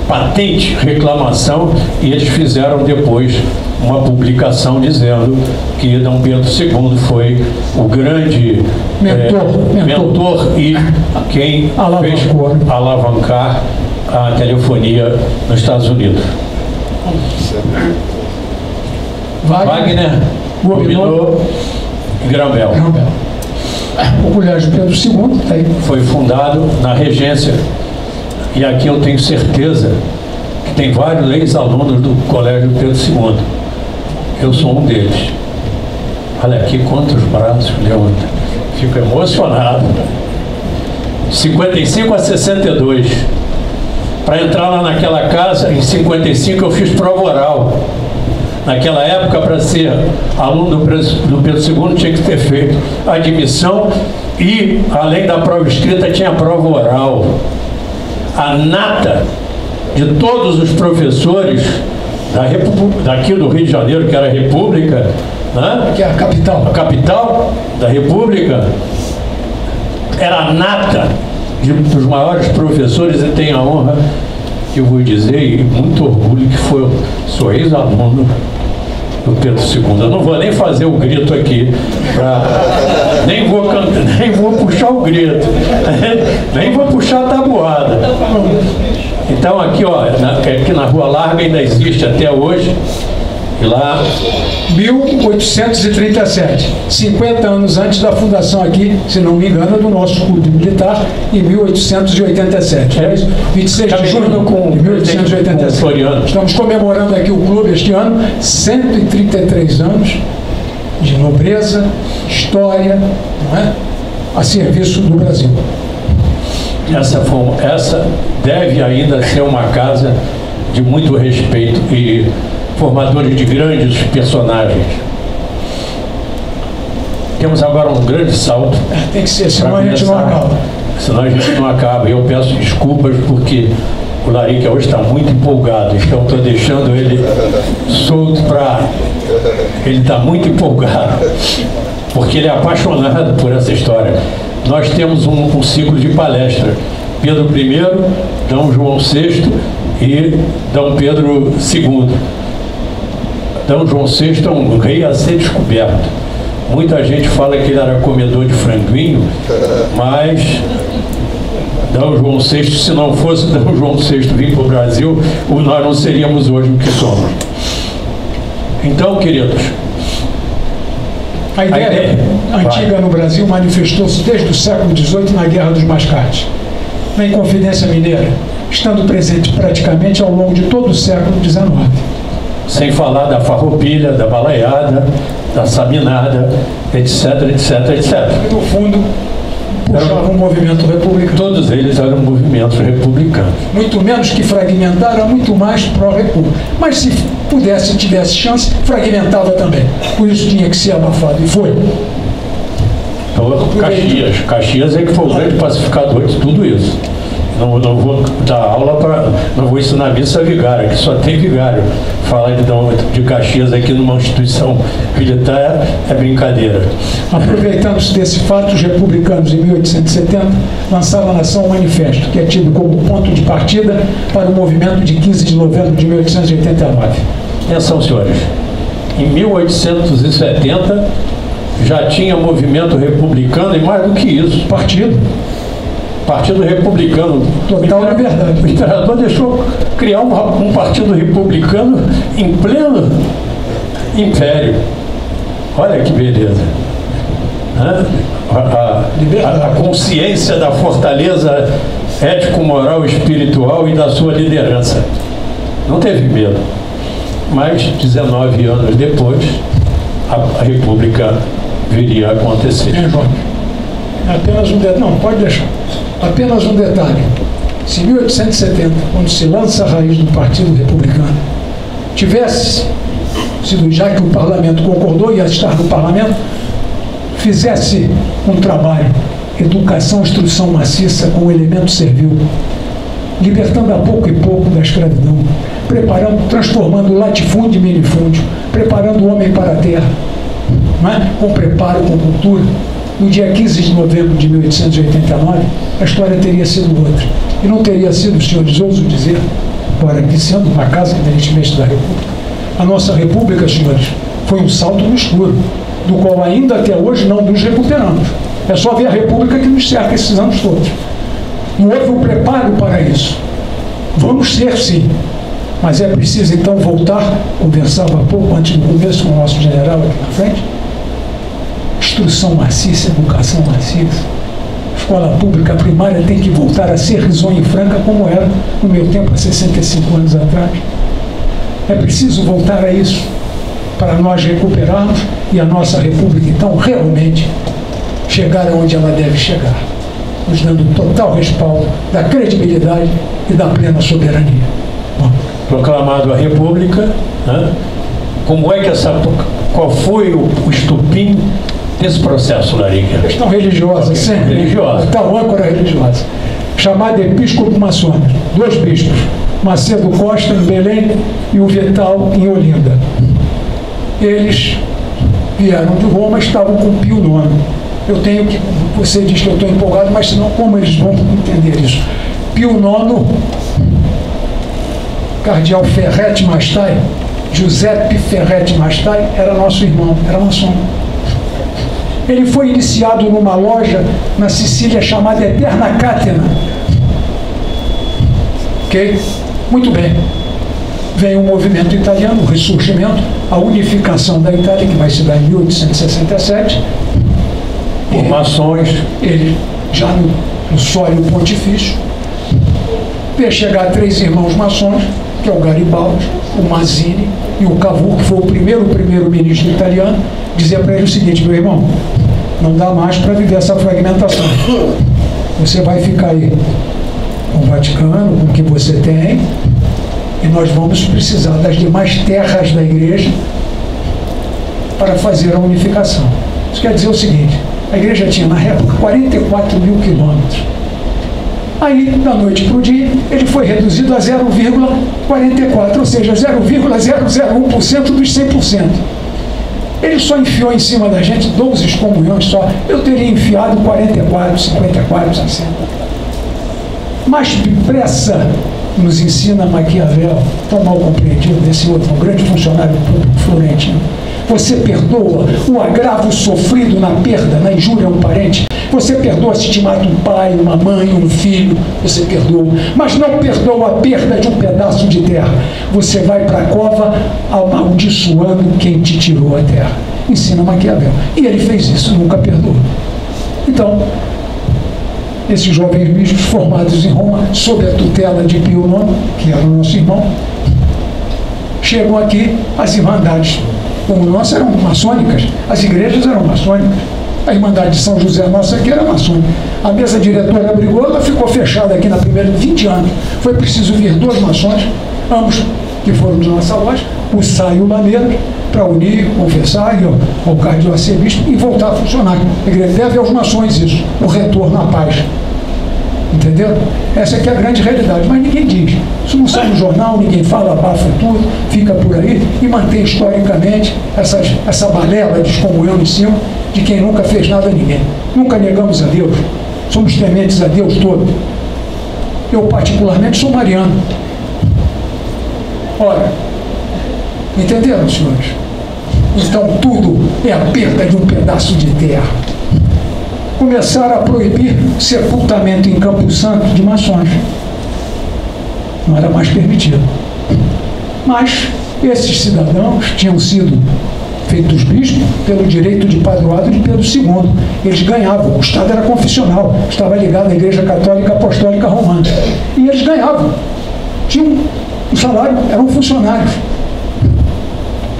patente reclamação, e eles fizeram depois uma publicação dizendo que Dom Pedro II foi o grande mentor e quem fez alavancar a telefonia nos Estados Unidos. Wagner, Gobineau e Graham-Bell. O Colégio Pedro II tá aí. Foi fundado na regência. E aqui eu tenho certeza que tem vários ex-alunos do Colégio Pedro II. Eu sou um deles. Olha aqui quantos braços, Leandro. Fico emocionado. 55 a 62. Para entrar lá naquela casa, em 55, eu fiz prova oral. Naquela época, para ser aluno do Pedro II, tinha que ter feito admissão e, além da prova escrita, tinha a prova oral. A nata de todos os professores daqui do Rio de Janeiro, que era a República, né? Que é a capital. A capital da República, era a nata dos maiores professores, e tenho a honra, eu vou dizer, e muito orgulho, que sou ex-aluno do Pedro II. Eu não vou nem fazer o grito aqui, nem vou puxar o grito, nem vou puxar a tabuada. Então aqui, ó, aqui na Rua Larga ainda existe até hoje, e lá... 1837, 50 anos antes da fundação aqui, se não me engano, do nosso clube militar, em 1887. 26 de junho de 1887. Estamos comemorando aqui o clube este ano, 133 anos de nobreza, história, não é? A serviço do Brasil. Essa deve ainda ser uma casa de muito respeito e formadores de grandes personagens. Temos agora um grande salto. Tem que ser, senão a gente não acaba. Senão a gente não acaba. Eu peço desculpas porque o Larica hoje está muito empolgado, então estou deixando ele solto para... Ele está muito empolgado, porque ele é apaixonado por essa história. Nós temos um ciclo de palestra. Pedro I, D. João VI e D. Pedro II. D. João VI é um rei a ser descoberto. Muita gente fala que ele era comedor de franguinho, mas D. João VI, se não fosse D. João VI vir para o Brasil, nós não seríamos hoje o que somos. Então, queridos, a ideia antiga no Brasil manifestou-se desde o século XVIII na Guerra dos Mascates, na Inconfidência Mineira, estando presente praticamente ao longo de todo o século XIX. Sem falar da farroupilha, da balaiada, da sabinada, etc, etc, etc. E, no fundo, puxava um movimento republicano. Todos eles eram movimentos republicanos. Muito menos que fragmentar, era muito mais pró-república. Mas se pudesse, tivesse chance, fragmentava também. Por isso tinha que ser abafado. E foi. Então, Caxias é que foi o grande pacificador de tudo isso. Não vou dar aula não vou ensinar missa a vigário, que só tem vigário. Falar de Caxias aqui numa instituição militar é brincadeira. Aproveitando-se desse fato, os republicanos, em 1870, lançaram a nação um manifesto, que é tido como ponto de partida para o movimento de 15 de novembro de 1889. Atenção, senhores. Em 1870, já tinha movimento republicano e mais do que isso. Partido Republicano. Total liberdade. O imperador deixou criar um partido republicano em pleno império. Olha que beleza. A consciência da fortaleza ético-moral, espiritual e da sua liderança. Não teve medo. Mas 19 anos depois, a República viria a acontecer. Apenas um detalhe. Não, pode deixar. Apenas um detalhe. Se em 1870, quando se lança a raiz do Partido Republicano, tivesse sido, já que o parlamento concordou, ia estar no parlamento, fizesse um trabalho, educação, instrução maciça com o elemento servil, libertando a pouco e pouco da escravidão, transformando latifúndio em minifúndio, preparando o homem para a terra, não é? Com preparo, com cultura. No dia 15 de novembro de 1889, a história teria sido outra. E não teria sido, senhores, ouso dizer, agora que sendo uma casa evidentemente da República, a nossa República, senhores, foi um salto no escuro, do qual ainda até hoje não nos recuperamos. É só ver a República que nos cerca esses anos todos. Não houve um preparo para isso. Vamos ser, sim. Mas é preciso, então, voltar, conversava há pouco, antes do começo, com o nosso general aqui na frente, instrução maciça, educação maciça. Escola pública primária tem que voltar a ser risonha e franca como era no meu tempo, há 65 anos atrás. É preciso voltar a isso para nós recuperarmos e a nossa República, então, realmente chegar aonde ela deve chegar, nos dando total respaldo da credibilidade e da plena soberania. Bom. Proclamado a República, né? Como é que qual foi o estupim desse processo, Larica? Questão religiosa, sempre. Religiosa. Tal âncora religiosa. Chamada Episcopo Maçônico. 2 bispos. Macedo Costa, em Belém, e o Vital, em Olinda. Eles vieram de Roma, estavam com Pio IX. eu tenho que, você diz que eu estou empolgado, mas senão como eles vão entender isso? Pio IX, cardeal Ferretti Mastai, Giuseppe Ferretti Mastai, era nosso irmão, era maçom. Ele foi iniciado numa loja na Sicília chamada Eterna Catena. Ok? Muito bem. Vem o movimento italiano, o ressurgimento, a unificação da Itália, que vai se dar em 1867. Por maçons. Ele, já no sólio pontifício, vê chegar 3 irmãos maçons, que é o Garibaldi, o Mazzini e o Cavour, que foi o primeiro-ministro italiano, dizer para ele o seguinte: meu irmão, não dá mais para viver essa fragmentação. Você vai ficar aí com o Vaticano, com o que você tem, e nós vamos precisar das demais terras da igreja para fazer a unificação. Isso quer dizer o seguinte: a igreja tinha na época 44 mil quilômetros. Aí, da noite para o dia, ele foi reduzido a 0,44, ou seja, 0,001% dos 100%. Ele só enfiou em cima da gente 12 excomunhões só. Eu teria enfiado 44, 54, 60. Mas depressa, nos ensina Maquiavel, tão mal compreendido desse outro, um grande funcionário público florentino. Você perdoa o agravo sofrido na perda, na injúria a um parente. Você perdoa se te mata um pai, uma mãe, um filho, você perdoa. Mas não perdoa a perda de um pedaço de terra. Você vai para a cova amaldiçoando quem te tirou a terra. Ensina Maquiavel. E ele fez isso, nunca perdoou. Então, esses jovens bispos formados em Roma, sob a tutela de Pio IX, que era o nosso irmão, chegam aqui, as irmandades, como nós, eram maçônicas, as igrejas eram maçônicas. A Irmandade de São José nossa aqui era maçônica. A mesa diretora brigou, ela ficou fechada aqui na primeira 20 anos. Foi preciso vir 2 maçons, ambos que foram de nossa loja, o Sá e o Lameira, para unir, confessar, ao cardeal arcebispo e voltar a funcionar. A igreja deve aos maçons isso, o retorno à paz. Entendeu? Essa aqui é a grande realidade, mas ninguém diz. Isso não sai no jornal, ninguém fala, abafa tudo, fica por aí e mantém historicamente essa balela de excomunhão em cima de quem nunca fez nada a ninguém. Nunca negamos a Deus, somos tementes a Deus todo. Eu particularmente sou mariano. Ora, entenderam, senhores? Então tudo é a perda de um pedaço de terra. Começaram a proibir sepultamento em Campo Santo de maçons. Não era mais permitido. Mas esses cidadãos tinham sido feitos bispos pelo direito de padroado de Pedro II. Eles ganhavam, o Estado era confessional, estava ligado à Igreja Católica Apostólica Romana. E eles ganhavam. Tinham um salário, eram funcionários.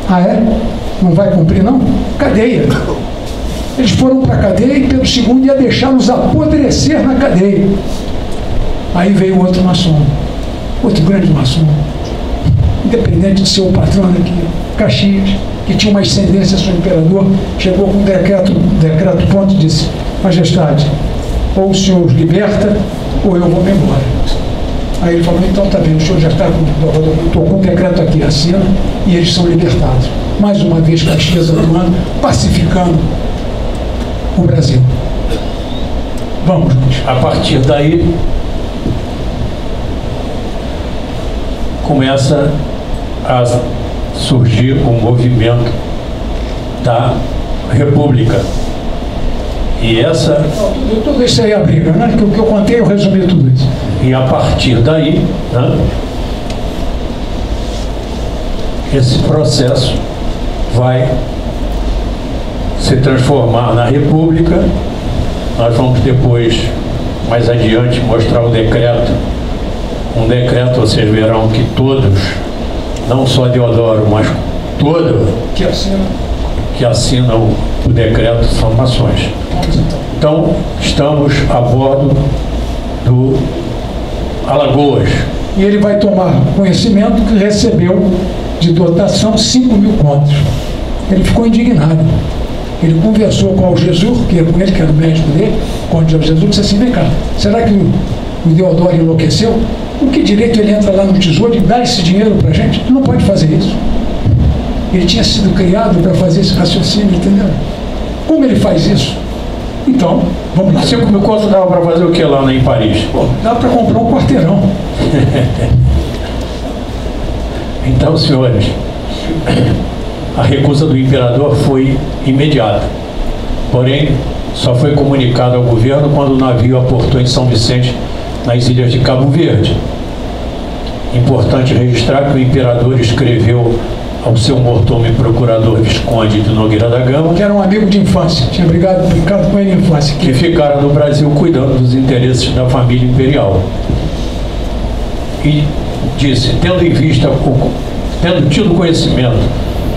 Ah, é? Não vai cumprir, não? Cadeia. Eles foram para a cadeia e Pedro II ia deixá-los apodrecer na cadeia. Aí veio outro maçom, outro grande maçom, independente de ser o patrono aqui, Caxias, que tinha uma ascendência sobre o imperador, chegou com um decreto pronto e disse: Majestade, ou o senhor os liberta, ou eu vou me embora. Aí ele falou: então tá bem, o senhor já está estou com o decreto aqui, assina, e eles são libertados. Mais uma vez Caxias atuando, pacificando o Brasil. Vamos, Luiz. A partir daí, começa a surgir o movimento da República. E essa... Tudo isso aí é a briga, né? Que o que eu contei, eu resumi tudo isso. E a partir daí, né, esse processo vai se transformar na República. Nós vamos depois, mais adiante, mostrar o decreto. Um decreto, vocês verão que todos, não só Deodoro, mas todos que assinam o decreto são maçons. Então, estamos a bordo do Alagoas. E ele vai tomar conhecimento que recebeu de dotação 5 mil contos. Ele ficou indignado. Ele conversou com o Jesus, que era com ele, que era o médico dele, com o Jesus, disse assim: vem cá, será que o Deodoro enlouqueceu? Com que direito ele entra lá no tesouro e dá esse dinheiro para a gente? Ele não pode fazer isso. Ele tinha sido criado para fazer esse raciocínio, entendeu? Como ele faz isso? Então, vamos lá. 5 mil contos dava para fazer o que lá em Paris? Pô, dá para comprar um quarteirão. Então, senhores, a recusa do imperador foi imediata. Porém, só foi comunicado ao governo quando o navio aportou em São Vicente, nas ilhas de Cabo Verde. Importante registrar que o imperador escreveu ao seu mordomo e procurador Visconde de Nogueira da Gama, Que era um amigo de infância, tinha brincado com ele em infância. que ficara no Brasil cuidando dos interesses da família imperial. E disse, tendo tido conhecimento,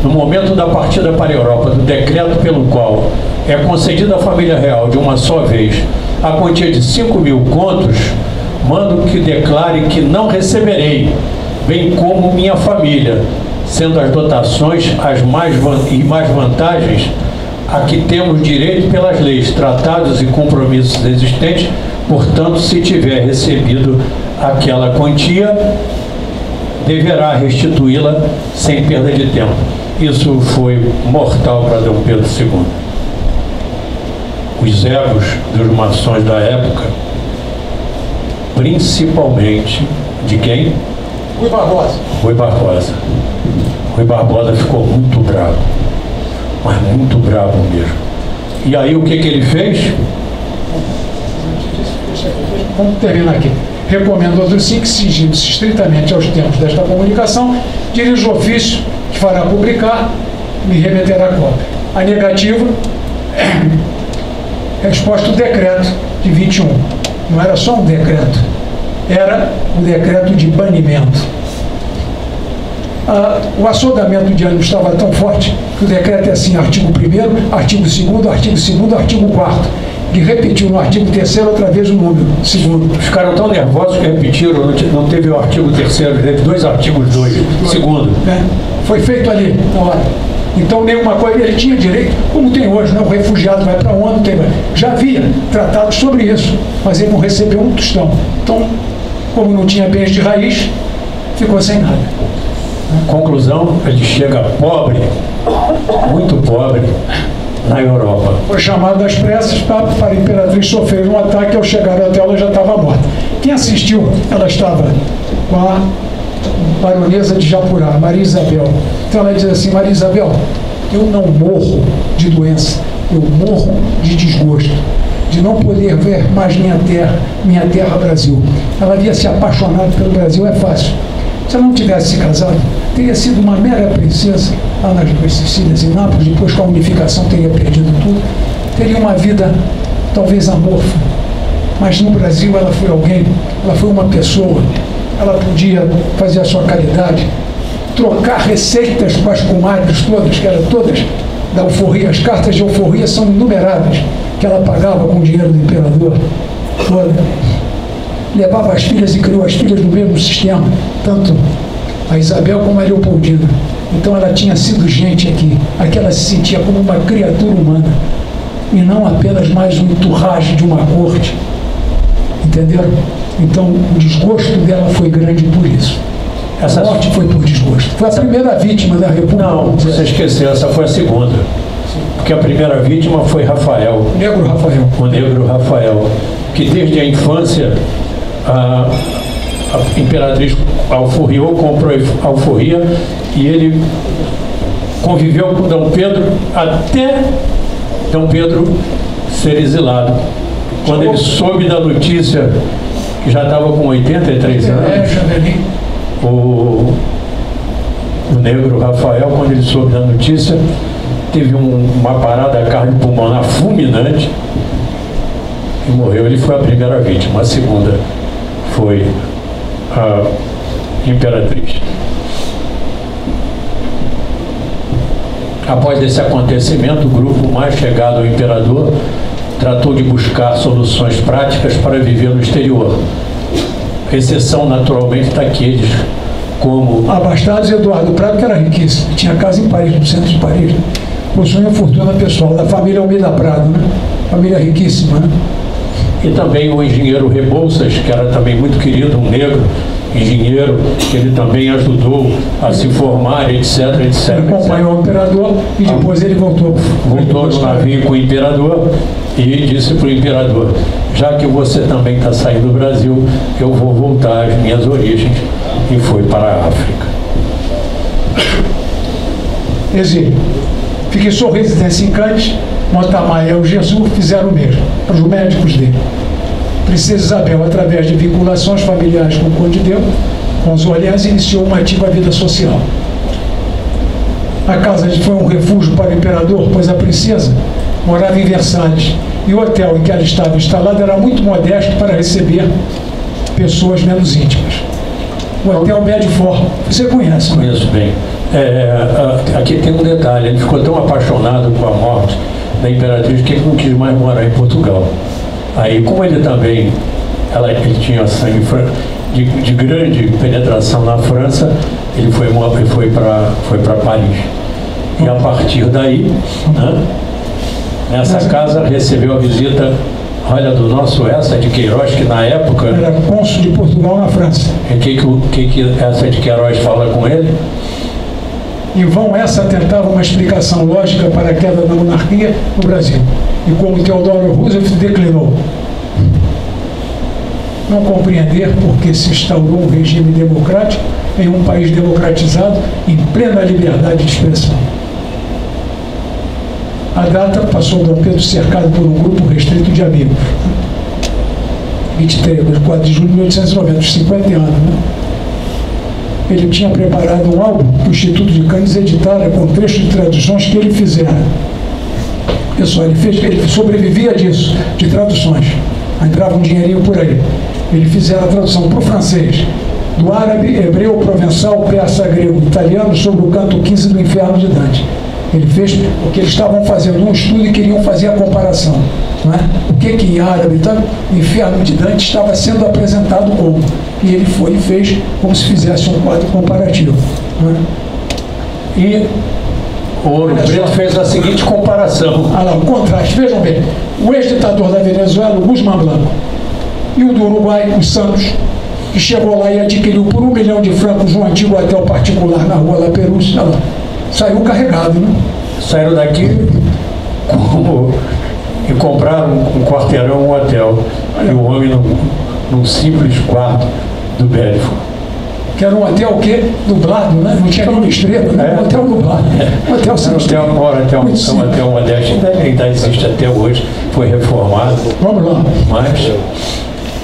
no momento da partida para a Europa, do decreto pelo qual é concedida à família real de uma só vez a quantia de 5 mil contos, mando que declare que não receberei, bem como minha família, sendo as dotações mais vantagens a que temos direito pelas leis, tratados e compromissos existentes. Portanto, se tiver recebido aquela quantia, deverá restituí-la sem perda de tempo. Isso foi mortal para Dom Pedro II. Os egos dos maçons da época, principalmente de quem? Rui Barbosa. Rui Barbosa. Rui Barbosa ficou muito bravo, mas muito bravo mesmo. E aí o que ele fez? Vamos terminar aqui. Recomendou do SIC, sigindo-se estritamente aos termos desta comunicação, dirige o ofício que fará publicar, me remeterá a cópia. A negativa, resposta o decreto de 21. Não era só um decreto, era um decreto de banimento. O assodamento de ânimo estava tão forte que o decreto é assim, artigo 1º, artigo 2º, artigo 2º, artigo 4º. E repetiu no artigo 3º outra vez o número 2º. Ficaram tão nervosos que repetiram, não teve o artigo 3º, teve 2 artigos 2º. Foi feito ali na hora. Então, nenhuma coisa, ele tinha direito, como tem hoje, né? O refugiado vai para onde? Já havia tratado sobre isso, mas ele não recebeu um tostão. Então, como não tinha bens de raiz, ficou sem nada. Conclusão, ele chega pobre, muito pobre, na Europa. Foi chamado às pressas para a imperatriz sofrer um ataque. Ao chegar até ela já estava morta. Quem assistiu, ela estava com a baronesa de Japurá, Maria Isabel. Então ela diz assim, Maria Isabel, eu não morro de doença, eu morro de desgosto, de não poder ver mais minha terra Brasil. Ela havia se apaixonado pelo Brasil, é fácil. Se ela não tivesse se casado, teria sido uma mera princesa lá nas Duas Sicílias, em Nápoles, depois com a unificação teria perdido tudo. Teria uma vida talvez amorfa, mas no Brasil ela foi alguém, ela foi uma pessoa, ela podia fazer a sua caridade, trocar receitas com as comadres todas, que eram todas da alforria, as cartas de alforria são inumeráveis, que ela pagava com o dinheiro do imperador, toda. Levava as filhas e criou as filhas no mesmo sistema, tanto a Isabel como a Leopoldina. Então ela tinha sido gente aqui ela se sentia como uma criatura humana, e não apenas mais um entourage de uma corte, entenderam? Então o desgosto dela foi grande por isso. A morte foi por desgosto. Foi a primeira vítima da República. Não, você esqueceu, essa foi a segunda. Porque a primeira vítima foi Rafael. O negro Rafael. O negro Rafael, que desde a infância a imperatriz alforriou, comprou a alforria, e ele conviveu com Dom Pedro até Dom Pedro ser exilado. Quando ele soube da notícia, que já estava com 83 anos, o negro Rafael, quando ele soube da notícia, teve uma parada cardiopulmonar fulminante e morreu. Ele foi a primeira vítima. A segunda foi a imperatriz. Após esse acontecimento, o grupo mais chegado ao imperador tratou de buscar soluções práticas para viver no exterior. Exceção, naturalmente, daqueles como... Abastados, Eduardo Prado, que era riquíssimo, tinha casa em Paris, no centro de Paris, possuía fortuna pessoal, da família Almeida Prado, né? Família riquíssima, né? E também o engenheiro Rebouças, que era também muito querido, um negro, engenheiro, que ele também ajudou a se formar, etc, etc. Ele acompanhou o imperador e depois ele voltou. Voltou no navio com o imperador e disse para o imperador: já que você também está saindo do Brasil, eu vou voltar às minhas origens, e foi para a África. Exílio. Fixou residência em Cannes, Montamaia e Algesur fizeram o mesmo, para os médicos dele. Princesa Isabel, através de vinculações familiares com o Conde com os Orleans, iniciou uma ativa vida social. A casa foi um refúgio para o imperador, pois a princesa morava em Versalhes, e o hotel em que ela estava instalada era muito modesto para receber pessoas menos íntimas. O Hotel Medford, você conhece, né? Conheço bem. Aqui tem um detalhe: ele ficou tão apaixonado com a morte da imperatriz que ele não quis mais morar em Portugal. Aí, como ele também, ele tinha sangue de grande penetração na França, ele foi para Paris. E a partir daí, né, nessa casa recebeu a visita, olha, do nosso Essa de Queiroz, que na época era cônsul de Portugal na França. E o que Essa de Queiroz fala com ele? Em vão essa tentava uma explicação lógica para a queda da monarquia no Brasil, e como Theodore Roosevelt declinou. Não compreender porque se instaurou um regime democrático em um país democratizado em plena liberdade de expressão. A data passou Dom Pedro cercado por um grupo restrito de amigos. 23, 4 de julho de 1890, 50 anos, né? Ele tinha preparado um álbum que o Instituto de Cannes editara com trechos de traduções que ele fizera. Pessoal, ele sobrevivia disso, de traduções. Entrava um dinheirinho por aí. Ele fizera a tradução para o francês, do árabe, hebreu, provençal, persa, grego, italiano, sobre o canto 15 do Inferno de Dante. Ele fez porque eles estavam fazendo um estudo e queriam fazer a comparação. Não é? O que em árabe, o Inferno de Dante estava sendo apresentado como. E ele foi e fez como se fizesse um quadro comparativo. Não é? E o Ouro Preto fez a seguinte comparação. Ah, lá, um contraste. Vejam bem, o ex-ditador da Venezuela, o Guzmán Blanco, e o do Uruguai, o Santos, que chegou lá e adquiriu por 1 milhão de francos um antigo hotel particular na rua La Perouse, saiu carregado, né? Saíram daqui e compraram um quarteirão, um hotel. E o homem num simples quarto do Belfort. Que era um hotel o quê? Dublado, né? Não tinha nenhuma estrela, né? Um hotel dublado. Um hotel sem estrela. Um hotel modesto, ainda existe até hoje, foi reformado. Vamos lá. Mas...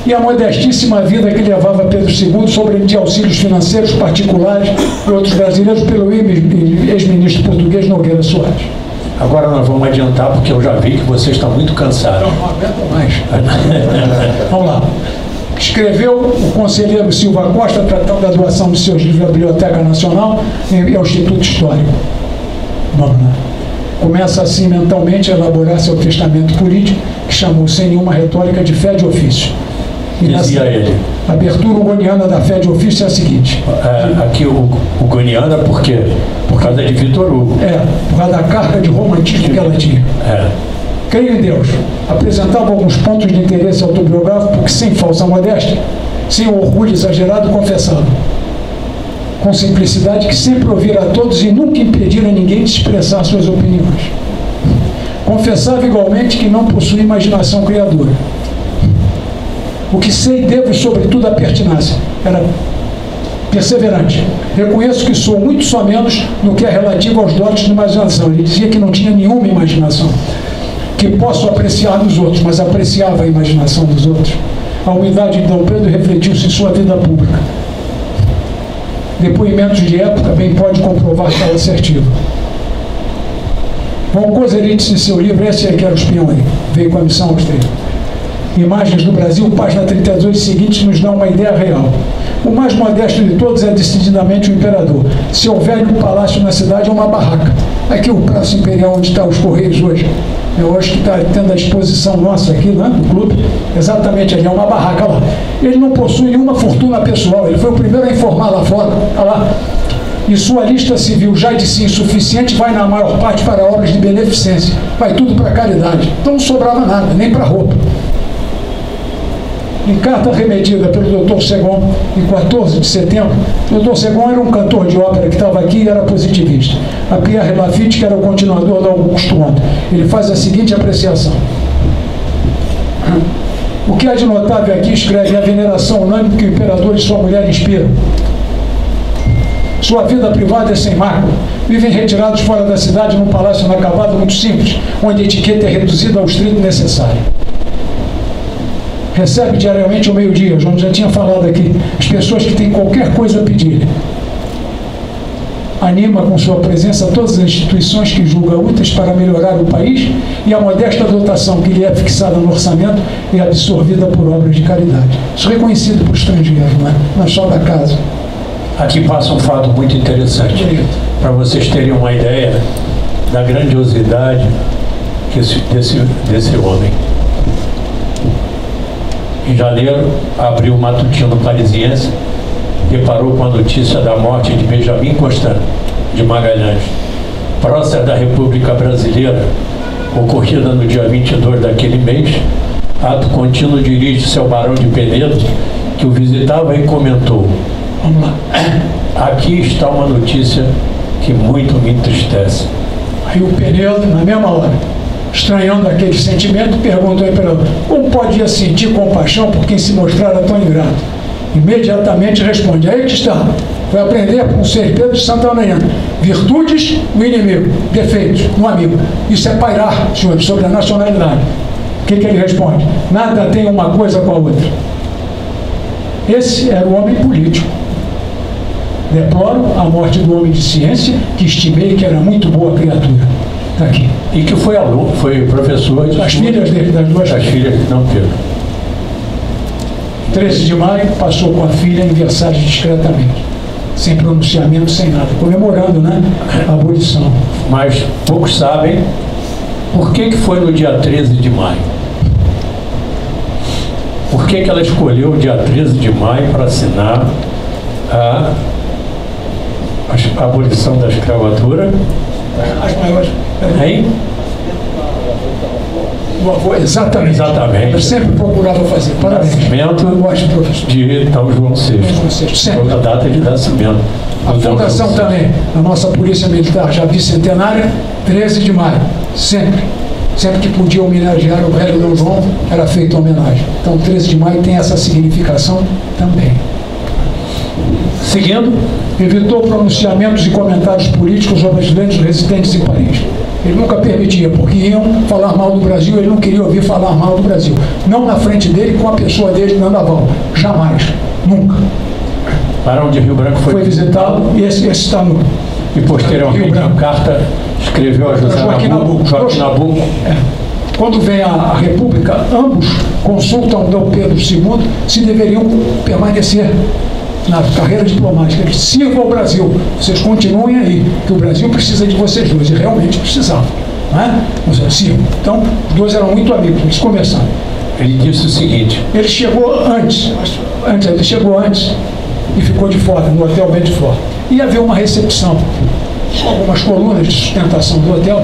E a modestíssima vida que levava Pedro II sobre de auxílios financeiros particulares e outros brasileiros pelo ex-ministro português Nogueira Soares. Agora nós vamos adiantar, porque eu já vi que vocês estão muito cansados. Não aguento mais. Vamos lá. Escreveu o conselheiro Silva Costa, tratando da doação dos seus livros à Biblioteca Nacional e ao Instituto Histórico. Vamos lá. Começa assim mentalmente a elaborar seu testamento político, que chamou sem nenhuma retórica de fé de ofício. E dizia ele. A abertura ugoniana da fé de ofício é a seguinte. Aqui o ugoniana por quê? Por causa de Vitor Hugo. Por causa da carga de romantismo que ela tinha. Creio em Deus. Apresentava alguns pontos de interesse autobiográfico, porque sem falsa modéstia, sem o orgulho exagerado, confessava. Com simplicidade, que sempre ouvira a todos e nunca impedira ninguém de expressar suas opiniões. Confessava igualmente que não possui imaginação criadora. O que sei devo, sobretudo, a pertinácia. Era perseverante. Reconheço que sou muito só menos no que é relativo aos dotes de imaginação. Ele dizia que não tinha nenhuma imaginação. Que posso apreciar nos outros, mas apreciava a imaginação dos outros. A humildade de Dom Pedro refletiu-se em sua vida pública. Depoimentos de época bem pode comprovar tal assertivo. Von Koselleitz, em seu livro, esse é que era o espião aí, veio com a missão austríaca. Imagens do Brasil, página 32 seguinte, nos dá uma ideia real. O mais modesto de todos é decididamente o imperador. Seu velho palácio na cidade é uma barraca. Aqui o Praça Imperial, onde estão os Correios hoje. Eu acho que está tendo a exposição nossa aqui, né, do clube, exatamente ali, é uma barraca lá. Ele não possui nenhuma fortuna pessoal, ele foi o primeiro a informar lá fora, tá lá. E sua lista civil, já de si insuficiente, vai na maior parte para obras de beneficência, vai tudo para caridade. Então não sobrava nada, nem para roupa. Em carta remetida pelo Dr. Segon, em 14 de setembro, o Dr. Segon era um cantor de ópera que estava aqui e era positivista. A Pierre Lafitte, que era o continuador da Augusto Comte. Ele faz a seguinte apreciação. O que há de notável aqui, escreve, é a veneração unânime que o imperador e sua mulher inspiram. Sua vida privada é sem mácula. Vivem retirados fora da cidade num palácio inacabado muito simples, onde a etiqueta é reduzida ao estrito necessário. Recebe diariamente ao meio-dia, João já tinha falado aqui, as pessoas que têm qualquer coisa a pedir. Anima com sua presença todas as instituições que julga úteis para melhorar o país, e a modesta dotação que lhe é fixada no orçamento é absorvida por obras de caridade. Isso é reconhecido por estrangeiros, não é só da casa. Aqui passa um fato muito interessante, para vocês terem uma ideia da grandiosidade desse homem. Em janeiro, abriu o matutino parisiense, deparou com a notícia da morte de Benjamin Constant de Magalhães, prócer da República Brasileira, ocorrida no dia 22 daquele mês. Ato contínuo dirige-se ao Barão de Penedo, que o visitava e comentou: vamos lá. Aqui está uma notícia que muito me entristece. Aí o Penedo, na mesma hora, estranhando aquele sentimento, perguntou ao imperador: como podia sentir compaixão por quem se mostrara tão ingrato? Imediatamente responde: aí que está. Foi aprender com o Sr. Pedro de Santana: virtudes no inimigo, defeitos no amigo. Isso é pairar, senhores, sobre a nacionalidade. O que ele responde? Nada tem uma coisa com a outra. Esse era o homem político. Deploro a morte do homem de ciência, que estimei que era muito boa criatura. Está aqui. E que foi aluno, foi professor de das filhas dele, das duas filhas de Dom Pedro. 13 de maio, passou com a filha aniversário discretamente, sem pronunciamento, sem nada, comemorando, né, a abolição. Mas poucos sabem por que foi no dia 13 de maio. Por que ela escolheu o dia 13 de maio para assinar a abolição da escravatura? As maiores. Hein? Exatamente. Exatamente. Eu sempre procurava fazer. Parabéns. Nascimento de Dom João VI. A data de nascimento. A fundação também, a nossa Polícia Militar, já bicentenária, 13 de maio. Sempre. Sempre que podia homenagear o velho Dom João, era feita homenagem. Então, 13 de maio tem essa significação também. Seguindo, evitou pronunciamentos e comentários políticos aos brasileiros residentes em Paris. Ele nunca permitia, porque iam falar mal do Brasil, ele não queria ouvir falar mal do Brasil. Não na frente dele, com a pessoa dele dando aval. Jamais. Nunca. Barão de Rio Branco foi visitado, e esse está no... E posteriormente, em carta, escreveu a Joaquim Nabuco. Quando vem a República, ambos consultam Dom Pedro II se deveriam permanecer na carreira diplomática. Eles sirvam ao Brasil, vocês continuem aí, que o Brasil precisa de vocês dois, e realmente precisavam, não é? Sirvam. Então, os dois eram muito amigos, eles conversaram. Ele disse o seguinte: ele chegou antes e ficou de fora, no Hotel Bedford. Ia haver uma recepção, algumas colunas de sustentação do hotel,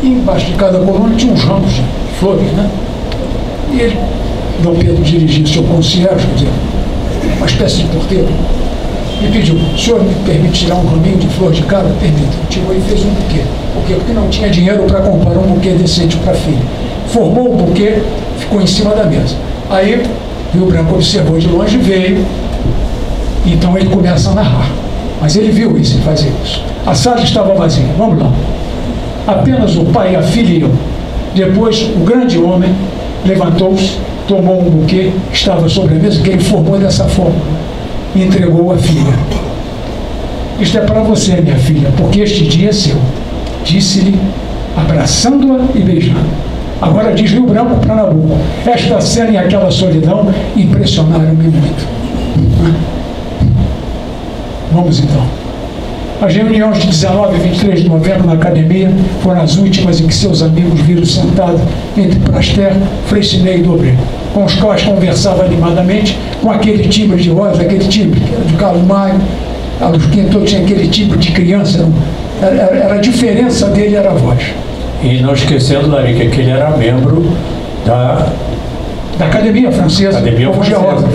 e embaixo de cada coluna tinha uns ramos de flores, né? E ele, Dom Pedro, dirigiu seu concierge, quer dizer, uma espécie de porteiro, e pediu: o senhor me permite tirar um raminho de flor de cada? Permita. Tirou e fez um buquê. Por quê? Porque não tinha dinheiro para comprar um buquê decente para a filha. Formou o buquê, ficou em cima da mesa. Aí, Rio Branco observou de longe e veio. Então ele começa a narrar. Mas ele viu isso, ele fazia isso. A sala estava vazia. Vamos lá. Apenas o pai, a filha e eu. Depois, o grande homem levantou-se, tomou um buquê que estava sobre a mesa, que ele formou dessa forma, e entregou à filha. Isto é para você, minha filha, porque este dia é seu. Disse-lhe, abraçando-a e beijando. Agora diz Rio Branco para Nabuco: esta cena e aquela solidão impressionaram-me muito. Vamos então. As reuniões de 19 e 23 de novembro na academia foram as últimas em que seus amigos viram sentado entre Praster, Freycinet e Dobré, com os quais conversava animadamente, com aquele timbre de voz, aquele timbre de Carlos Maio. Carlos V tinha aquele timbre de criança, era a diferença dele, era a voz. E não esquecendo, Larica, que ele era membro da Da Academia Francesa, como geógrafo.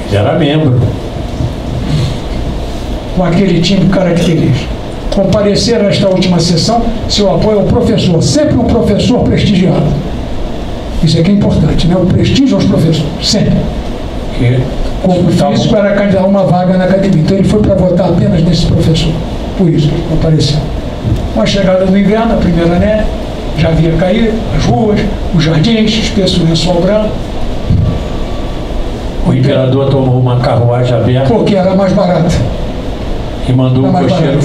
Ele era membro. Com aquele time característico. Comparecer a esta última sessão, seu apoio ao professor, sempre um professor prestigiado. Isso aqui é importante, né? O prestígio aos professores, sempre. Como físico era candidato a uma vaga na academia, então ele foi para votar apenas nesse professor. Por isso que ele compareceu. Com a chegada do inverno, a primeira neve, já havia caído, as ruas, os jardins, espesso lençol branco. O imperador tomou uma carruagem aberta. Porque era mais barata. E mandou o cocheiro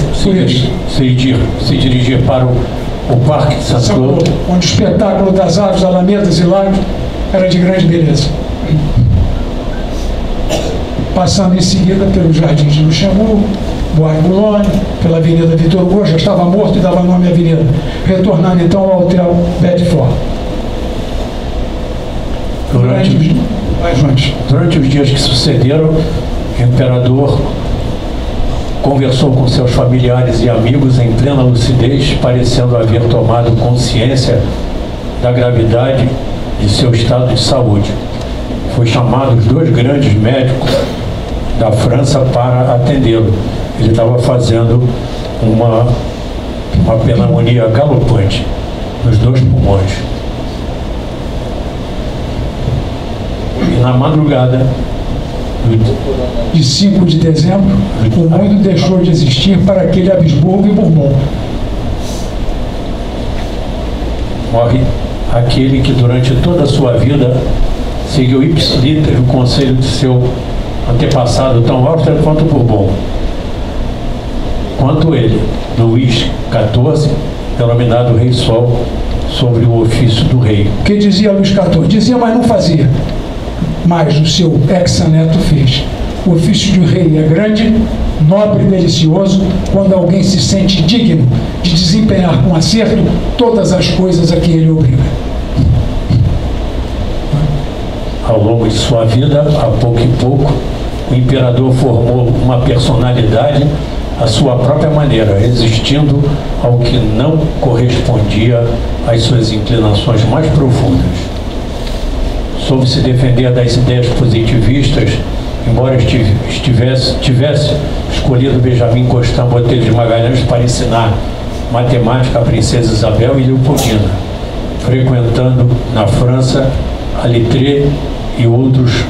se dirigir para o Parque de Saint-Claude, onde o espetáculo das árvores, alamedas e lagos era de grande beleza. Passando em seguida pelos jardins de Luxemburgo, Bois Boulogne, pela Avenida Victor Hugo, já estava morto e dava nome à avenida. Retornando então ao Hotel Bedford. Durante os dias que sucederam, o imperador conversou com seus familiares e amigos em plena lucidez, parecendo haver tomado consciência da gravidade de seu estado de saúde. Foi chamado os 2 grandes médicos da França para atendê-lo. Ele estava fazendo uma pneumonia galopante nos 2 pulmões. E na madrugada de 5 de dezembro, o mundo deixou de existir para aquele Habsburgo e Bourbon. Morre aquele que durante toda a sua vida seguiu ipsiliter o conselho de seu antepassado tão austero quanto Bourbon. Quanto ele, Luís XIV, denominado Rei Sol, sobre o ofício do rei. O que dizia Luís XIV? Dizia, mas não fazia. Mas o seu ex-neto fez. O ofício de rei é grande, nobre e delicioso quando alguém se sente digno de desempenhar com acerto todas as coisas a que ele obriga. Ao longo de sua vida, a pouco e pouco, o imperador formou uma personalidade à sua própria maneira, resistindo ao que não correspondia às suas inclinações mais profundas. Soube se defender das ideias positivistas, embora tivesse escolhido Benjamin Constant Botelho de Magalhães para ensinar matemática à princesa Isabel e Leopoldina, frequentando na França a Littré e outros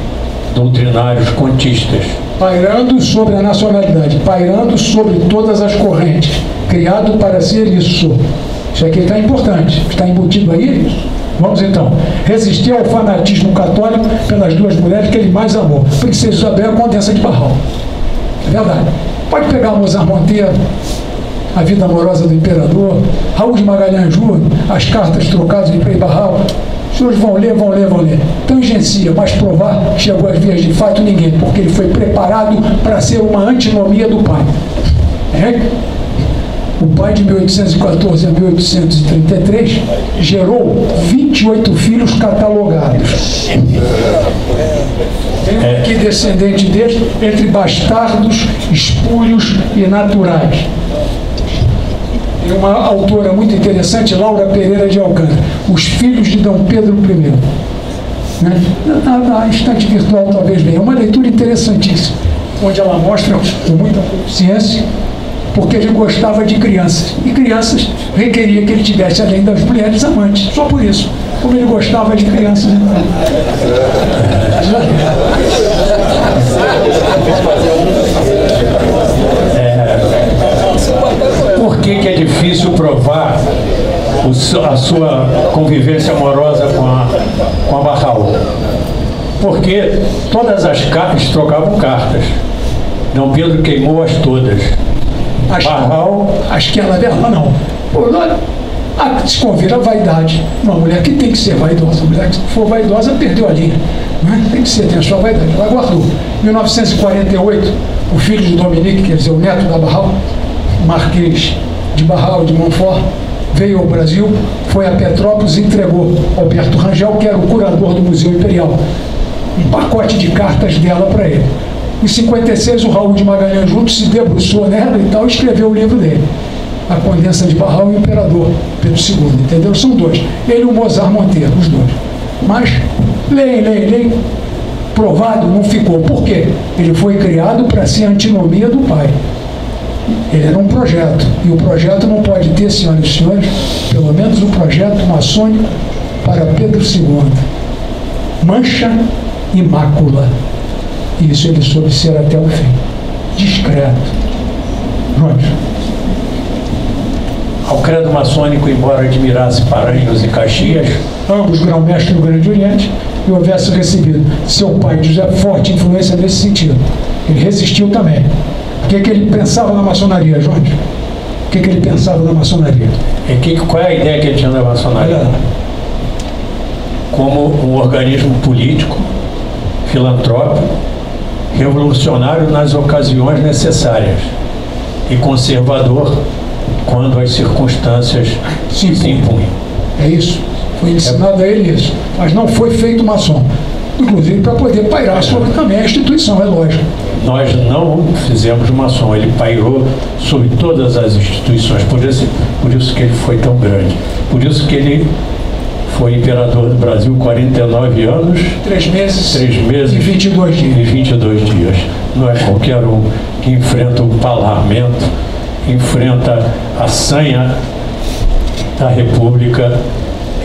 doutrinários contistas. Pairando sobre a nacionalidade, pairando sobre todas as correntes, criado para ser isso. Isso aqui está importante, está embutido aí. Vamos então, resistir ao fanatismo católico pelas 2 mulheres que ele mais amou, Princesa Isabel e a Condessa de Barral. É verdade. Pode pegar Mozart Monteiro, A Vida Amorosa do Imperador, Raul de Magalhães Júnior, As Cartas Trocadas de Frei Barral. Os senhores vão ler. Tangencia, mas provar chegou às vias de fato ninguém, porque ele foi preparado para ser uma antinomia do pai. O pai de 1814 a 1833 gerou 28 filhos catalogados. Que descendente dele, entre bastardos, espúrios e naturais. E uma autora muito interessante, Laura Pereira de Alcântara, Os Filhos de D. Pedro I. Na estante virtual talvez venha. É uma leitura interessantíssima, onde ela mostra com muita ciência porque ele gostava de crianças. E crianças requeria que ele tivesse, além das mulheres, amantes. Só por isso. Como ele gostava de crianças. Por que é difícil provar a sua convivência amorosa com a Barral? Porque todas as cartas trocavam cartas. D. Pedro queimou-as todas. Barral, acho que ela dela não. A que se convira a vaidade. Uma mulher que tem que ser vaidosa. Uma mulher que for vaidosa perdeu a linha. Tem que ser, tem a sua vaidade. Ela guardou. Em 1948, o filho de Dominique, quer dizer, o neto da Barral, Marquês de Barral de Montfort, veio ao Brasil, foi a Petrópolis e entregou ao Alberto Rangel, que era o curador do Museu Imperial, um pacote de cartas dela para ele. Em 56, o Raul de Magalhães Júnior se debruçou nela e tal, e escreveu o livro dele, A Condessa de Barral e o Imperador Pedro II, entendeu? São 2. Ele e o Mozart Monteiro, os 2. Mas Lei. Provado, não ficou. Por quê? Ele foi criado para ser a antinomia do pai. Ele era um projeto. E o projeto não pode ter, senhoras e senhores, pelo menos o projeto maçônico para Pedro II. Mancha e mácula. E isso ele soube ser até o fim. Discreto. Jorge. Ao credo maçônico, embora admirasse Paranhos e Caxias, ambos grão-mestre do Grande Oriente, e houvesse recebido seu pai de forte influência nesse sentido. Ele resistiu também. O que ele pensava na maçonaria, Jorge? O que ele pensava na maçonaria? Qual é a ideia que ele tinha da maçonaria? Como um organismo político, filantrópico, revolucionário nas ocasiões necessárias e conservador quando as circunstâncias se impunham. É isso. Foi ensinado a ele isso. Mas não foi feito maçom. Inclusive para poder pairar sobre também a instituição, é lógico. Nós não fizemos maçom. Ele pairou sobre todas as instituições. Por isso que ele foi tão grande. Por isso que ele foi imperador do Brasil 49 anos. 3 meses. E 22 dias. E 22 dias. Não é qualquer um que enfrenta o parlamento, enfrenta a sanha da República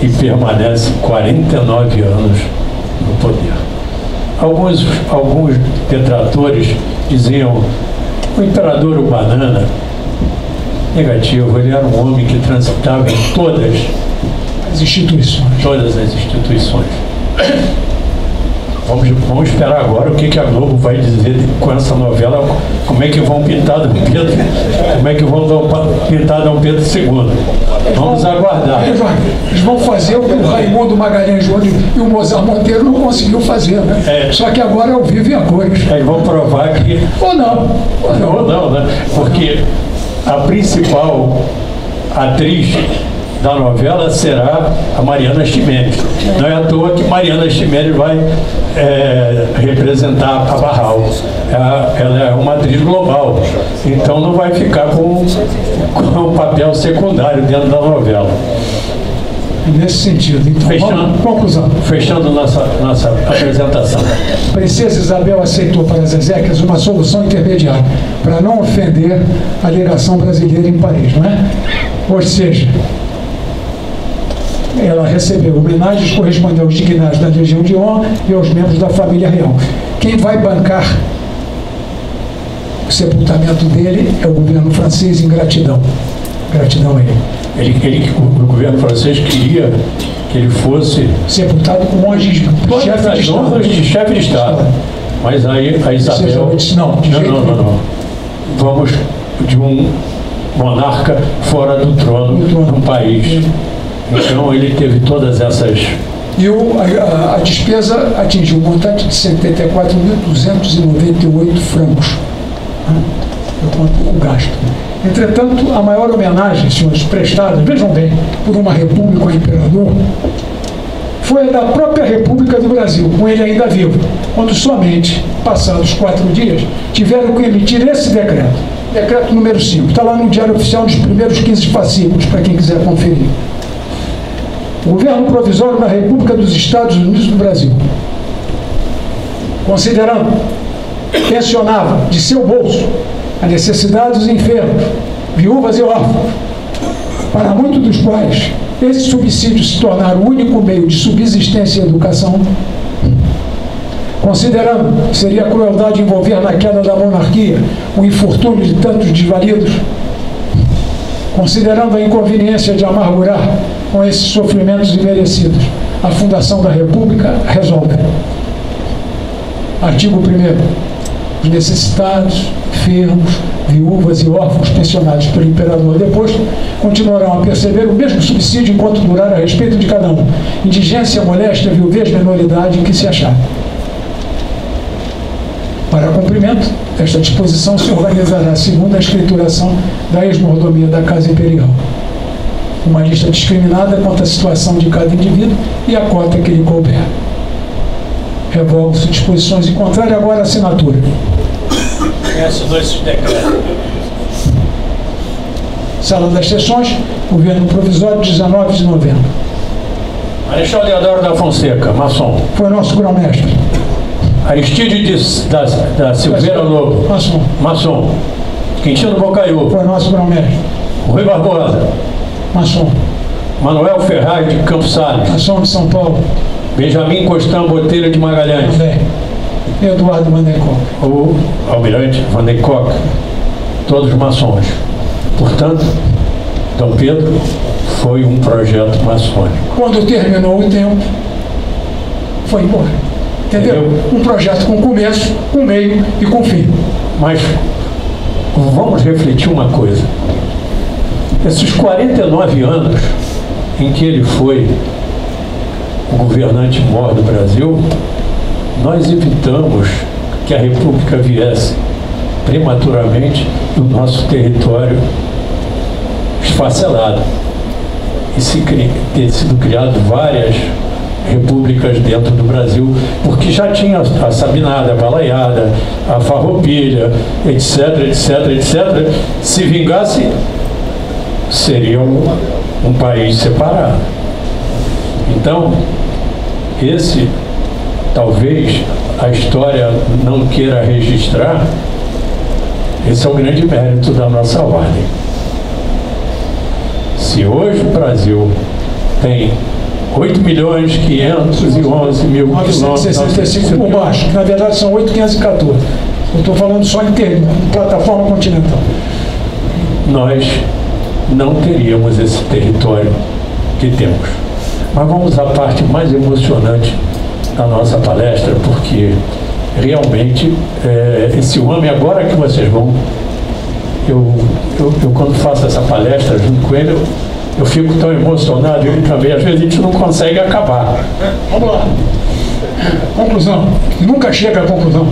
e permanece 49 anos no poder. Alguns detratores diziam o imperador o banana. Negativo, ele era um homem que transitava em todas as instituições. Vamos esperar agora o que a Globo vai dizer com essa novela, como é que vão pintar Dom Pedro, como é que vão pintar Dom Pedro II. Vamos aguardar. Eles vão fazer o que o Raimundo Magalhães Júnior e o Mozart Monteiro não conseguiu fazer, né? Só que agora é ao vivo e a cores. Eles vão provar que... Ou não, né? Porque a principal atriz da novela será a Mariana Ximenes. Não é à toa que Mariana Ximenes vai representar a Barral. Ela é uma atriz global, então não vai ficar com um papel secundário dentro da novela. Nesse sentido, então, conclusão. Fechando nossa apresentação. Princesa Isabel aceitou para as exéquias uma solução intermediária, para não ofender a legação brasileira em Paris, não é? Ou seja, ela recebeu homenagens correspondendo aos dignados da Legião de Honra e aos membros da família real. Quem vai bancar o sepultamento dele é o governo francês em gratidão. Gratidão a ele. O governo francês queria que ele fosse sepultado com honras de chefe de Estado. Mas aí a Isabel disse, não. Vamos de um monarca fora do trono no país. Então ele teve todas essas... E a despesa atingiu um montante de 74.298 francos. Eu conto o gasto. Entretanto, a maior homenagem, senhores, prestada, vejam bem, por uma república ao imperador, foi a da própria República do Brasil, com ele ainda vivo, quando somente, passados 4 dias, tiveram que emitir esse decreto. Decreto número 5. Está lá no Diário Oficial dos primeiros 15 fascículos, para quem quiser conferir. O governo provisório da República dos Estados Unidos do Brasil, considerando, pensionava de seu bolso a necessidade dos enfermos, viúvas e órfãos, para muitos dos quais esse subsídio se tornar o único meio de subsistência e educação, considerando que seria crueldade envolver na queda da monarquia o infortúnio de tantos desvalidos, considerando a inconveniência de amargurar com esses sofrimentos imerecidos, a Fundação da República resolve. Artigo 1º. Os necessitados, enfermos, viúvas e órfãos pensionados pelo imperador depois continuarão a perceber o mesmo subsídio enquanto durar a respeito de cada um, indigência, moléstia, viuvez, menoridade em que se achar. Para cumprimento, esta disposição se organizará segundo a escrituração da ex-mordomia da Casa Imperial. Uma lista discriminada quanto à situação de cada indivíduo e a cota que lhe couber. Revogo-se disposições em contrário, agora a assinatura. Quem assinou esses decretos? Sala das Sessões, Governo Provisório, 19 de novembro. Marechal Deodoro da Fonseca, maçom. Foi nosso grão-mestre. Aristides da Silveira Lobo, Maçom. maçom. Quintino Bocaiúva, Foi nosso grão-mestre. Rui Barbosa, Maçom. Manuel Ferraz de Campos Salles, Maçom de São Paulo. Benjamin Constant Botelho de Magalhães, Também. Eduardo Mandencock. o almirante Van den Kock, todos maçons. Portanto, Dom Pedro foi um projeto maçônico. Quando terminou o tempo, foi embora. Entendeu? Um projeto com começo, com meio e com fim. Mas vamos refletir uma coisa. Esses 49 anos em que ele foi o governante maior do Brasil, nós evitamos que a República viesse prematuramente e o nosso território esfacelado. E ter sido criado várias repúblicas dentro do Brasil, porque já tinha a Sabinada, a Balaiada, a Farroupilha, etc, etc, etc. Se vingasse, seria um país separado. Então, talvez a história não queira registrar, esse é o grande mérito da nossa ordem. Se hoje o Brasil tem 8.511.000 quilômetros... 965 por baixo, que na verdade são 8.514. Eu estou falando só em termos, em plataforma continental. Nós não teríamos esse território que temos. Mas vamos à parte mais emocionante da nossa palestra, porque realmente esse homem, agora que vocês vão... Eu quando faço essa palestra junto com ele, eu fico tão emocionado, ele também, às vezes a gente não consegue acabar. Vamos lá. Conclusão. Nunca chega à conclusão.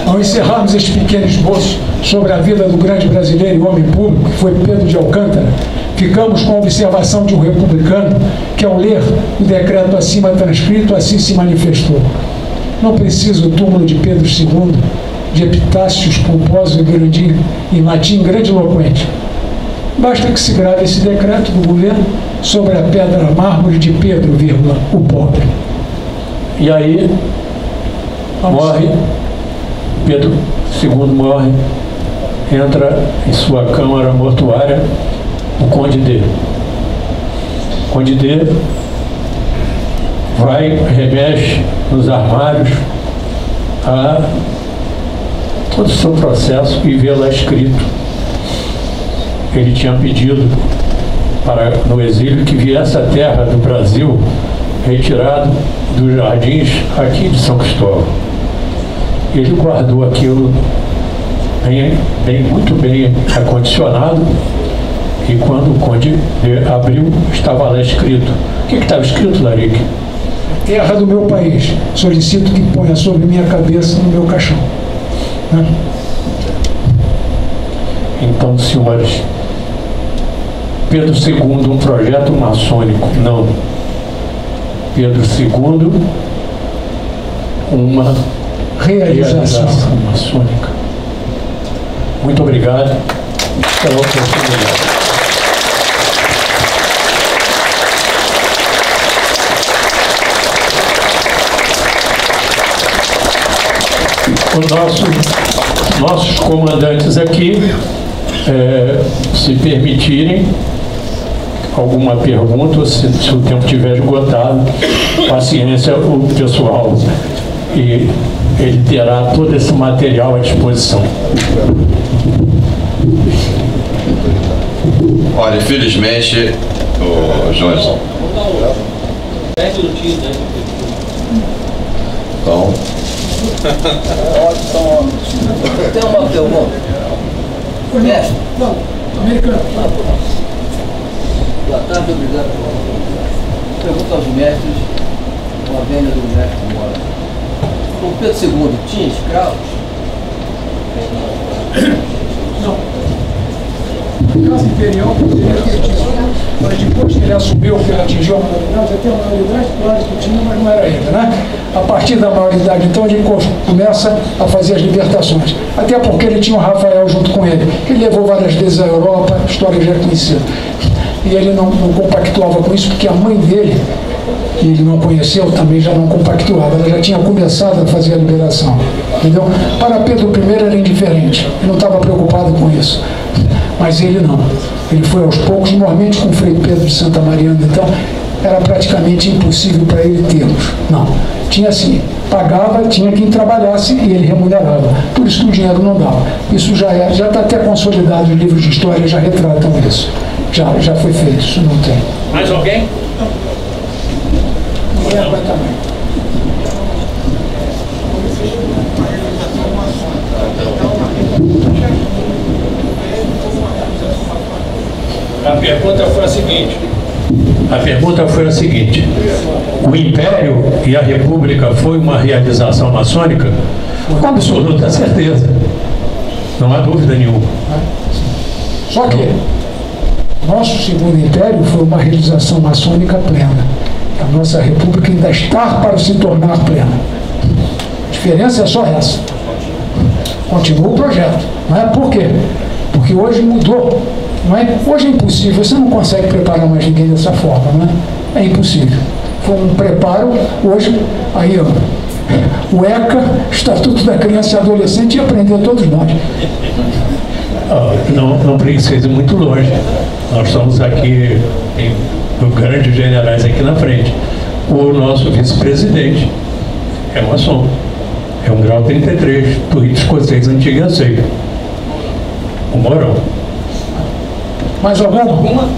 Ao encerrarmos este pequeno esboço sobre a vida do grande brasileiro e homem público, que foi Pedro de Alcântara, ficamos com a observação de um republicano que, ao ler o decreto acima transcrito, assim se manifestou. Não precisa o túmulo de Pedro II, de epitácios pomposos em latim grandiloquente. Basta que se grave esse decreto do governo sobre a pedra mármore de Pedro, o pobre. E aí, morre, Pedro II morre, entra em sua câmara mortuária o Conde D. Conde D vai, remexe nos armários a todo o seu processo e vê lá escrito. Ele tinha pedido no exílio que viesse a terra do Brasil retirado dos jardins aqui de São Cristóvão. Ele guardou aquilo muito bem acondicionado, e quando o Conde abriu, estava lá escrito. O que estava escrito, Larique? Terra do meu país, solicito que ponha sobre minha cabeça no meu caixão. Então, senhores, Pedro II, um projeto maçônico? Não. Pedro II, uma realização maçônica. Muito obrigado pela oportunidade. Os nossos comandantes aqui, se permitirem alguma pergunta, ou se o tempo estiver esgotado, paciência, o pessoal, e ele terá todo esse material à disposição. Olha, infelizmente, o Johnson. Então. Tem uma pergunta. Mestre. Não, americano. Boa tarde, obrigado. Pergunta aos mestres, uma venda do mestre Mora. O Pedro II tinha escravos? Não. A Casa Imperial poderia ter tido, mas depois que ele assumiu, que ele atingiu a maioridade, até a maioridade, claro que tinha, mas não era ainda, né? A partir da maioridade, então, ele começa a fazer as libertações. Até porque ele tinha o Rafael junto com ele, que ele levou várias vezes à Europa, a história já é conhecida. e ele não compactuava com isso, porque a mãe dele, que ele não conheceu, também já não compactuava, ela já tinha começado a fazer a liberação, entendeu? Para Pedro I era indiferente, ele não estava preocupado com isso, mas ele não, ele foi aos poucos, normalmente com o Frei Pedro de Santa Mariana, então era praticamente impossível para ele termos, não, tinha assim, pagava, tinha quem trabalhasse e ele remunerava, por isso que o dinheiro não dava, isso já está até consolidado, os livros de história já retratam isso, já foi feito, isso não tem. Mais alguém? A pergunta foi a seguinte: o Império e a República foi uma realização maçônica? Com absoluta certeza, não há dúvida nenhuma. Só que nosso segundo império foi uma realização maçônica plena. A nossa república ainda está para se tornar plena. A diferença é só essa. Continua o projeto. Não é? Por quê? Porque hoje mudou. Não é? Hoje é impossível. Você não consegue preparar mais ninguém dessa forma. Não é? É impossível. Foi um preparo. Hoje, aí, ó, o ECA, Estatuto da Criança e Adolescente, ia aprender todos nós. Não precisa ir muito longe. Nós estamos aqui, tem grandes generais aqui na frente. O nosso vice-presidente é maçom. É um grau 33, do rito escocês antigo e aceito. O Morão. Mais alguma?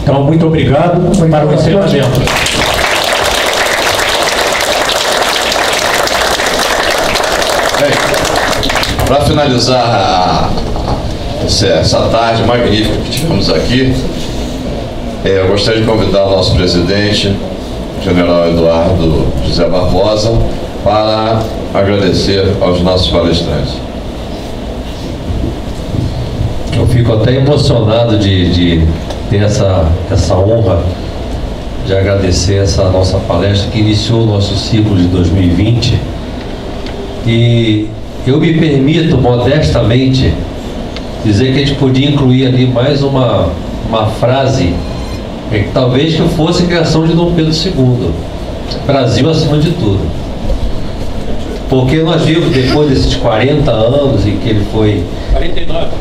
Então, muito obrigado para o encerramento. Para finalizar essa tarde magnífica que tivemos aqui, eu gostaria de convidar o nosso presidente, o general Eduardo José Barbosa, para agradecer aos nossos palestrantes. Eu fico até emocionado de ter essa honra de agradecer essa nossa palestra que iniciou o nosso ciclo de 2020. E eu me permito modestamente dizer que a gente podia incluir ali mais uma frase que talvez que fosse a criação de Dom Pedro II, Brasil acima de tudo. Porque nós vimos depois desses 40 anos em que ele foi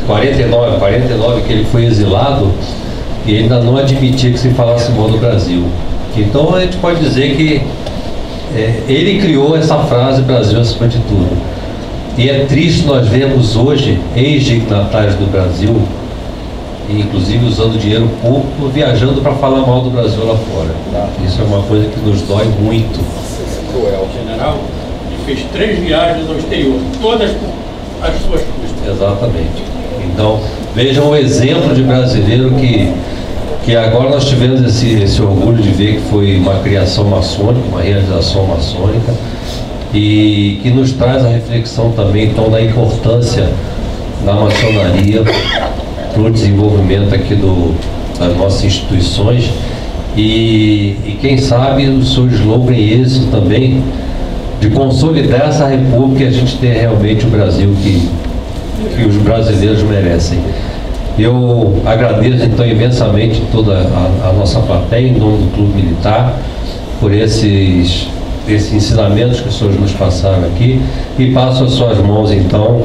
49 que ele foi exilado, e ainda não admitia que se falasse mal do Brasil. Então a gente pode dizer que ele criou essa frase, Brasil acima de tudo. E é triste nós vermos hoje ex-dignatários do Brasil, inclusive usando dinheiro público, viajando para falar mal do Brasil lá fora. Isso é uma coisa que nos dói muito. O general fez 3 viagens ao exterior, todas por as suas custas. Exatamente. Então, vejam o exemplo de brasileiro que agora nós tivemos esse orgulho de ver que foi uma criação maçônica, uma realização maçônica, e que nos traz a reflexão também, então, da importância da maçonaria para o desenvolvimento aqui das nossas instituições e quem sabe o seu slogan e êxito também de consolidar essa república e a gente ter realmente o Brasil que os brasileiros merecem. Eu agradeço então imensamente toda a nossa plateia em nome do Clube Militar por esses ensinamentos que os senhores nos passaram aqui, e passo às suas mãos então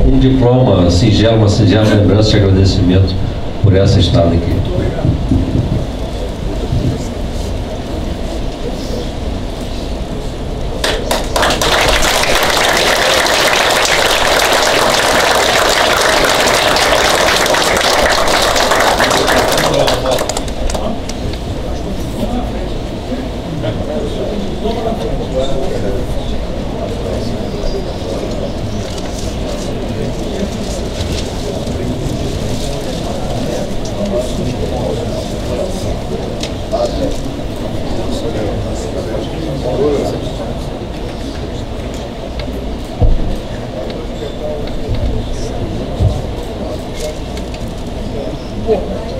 um diploma singelo, uma singela lembrança de agradecimento por essa estada aqui. Pô.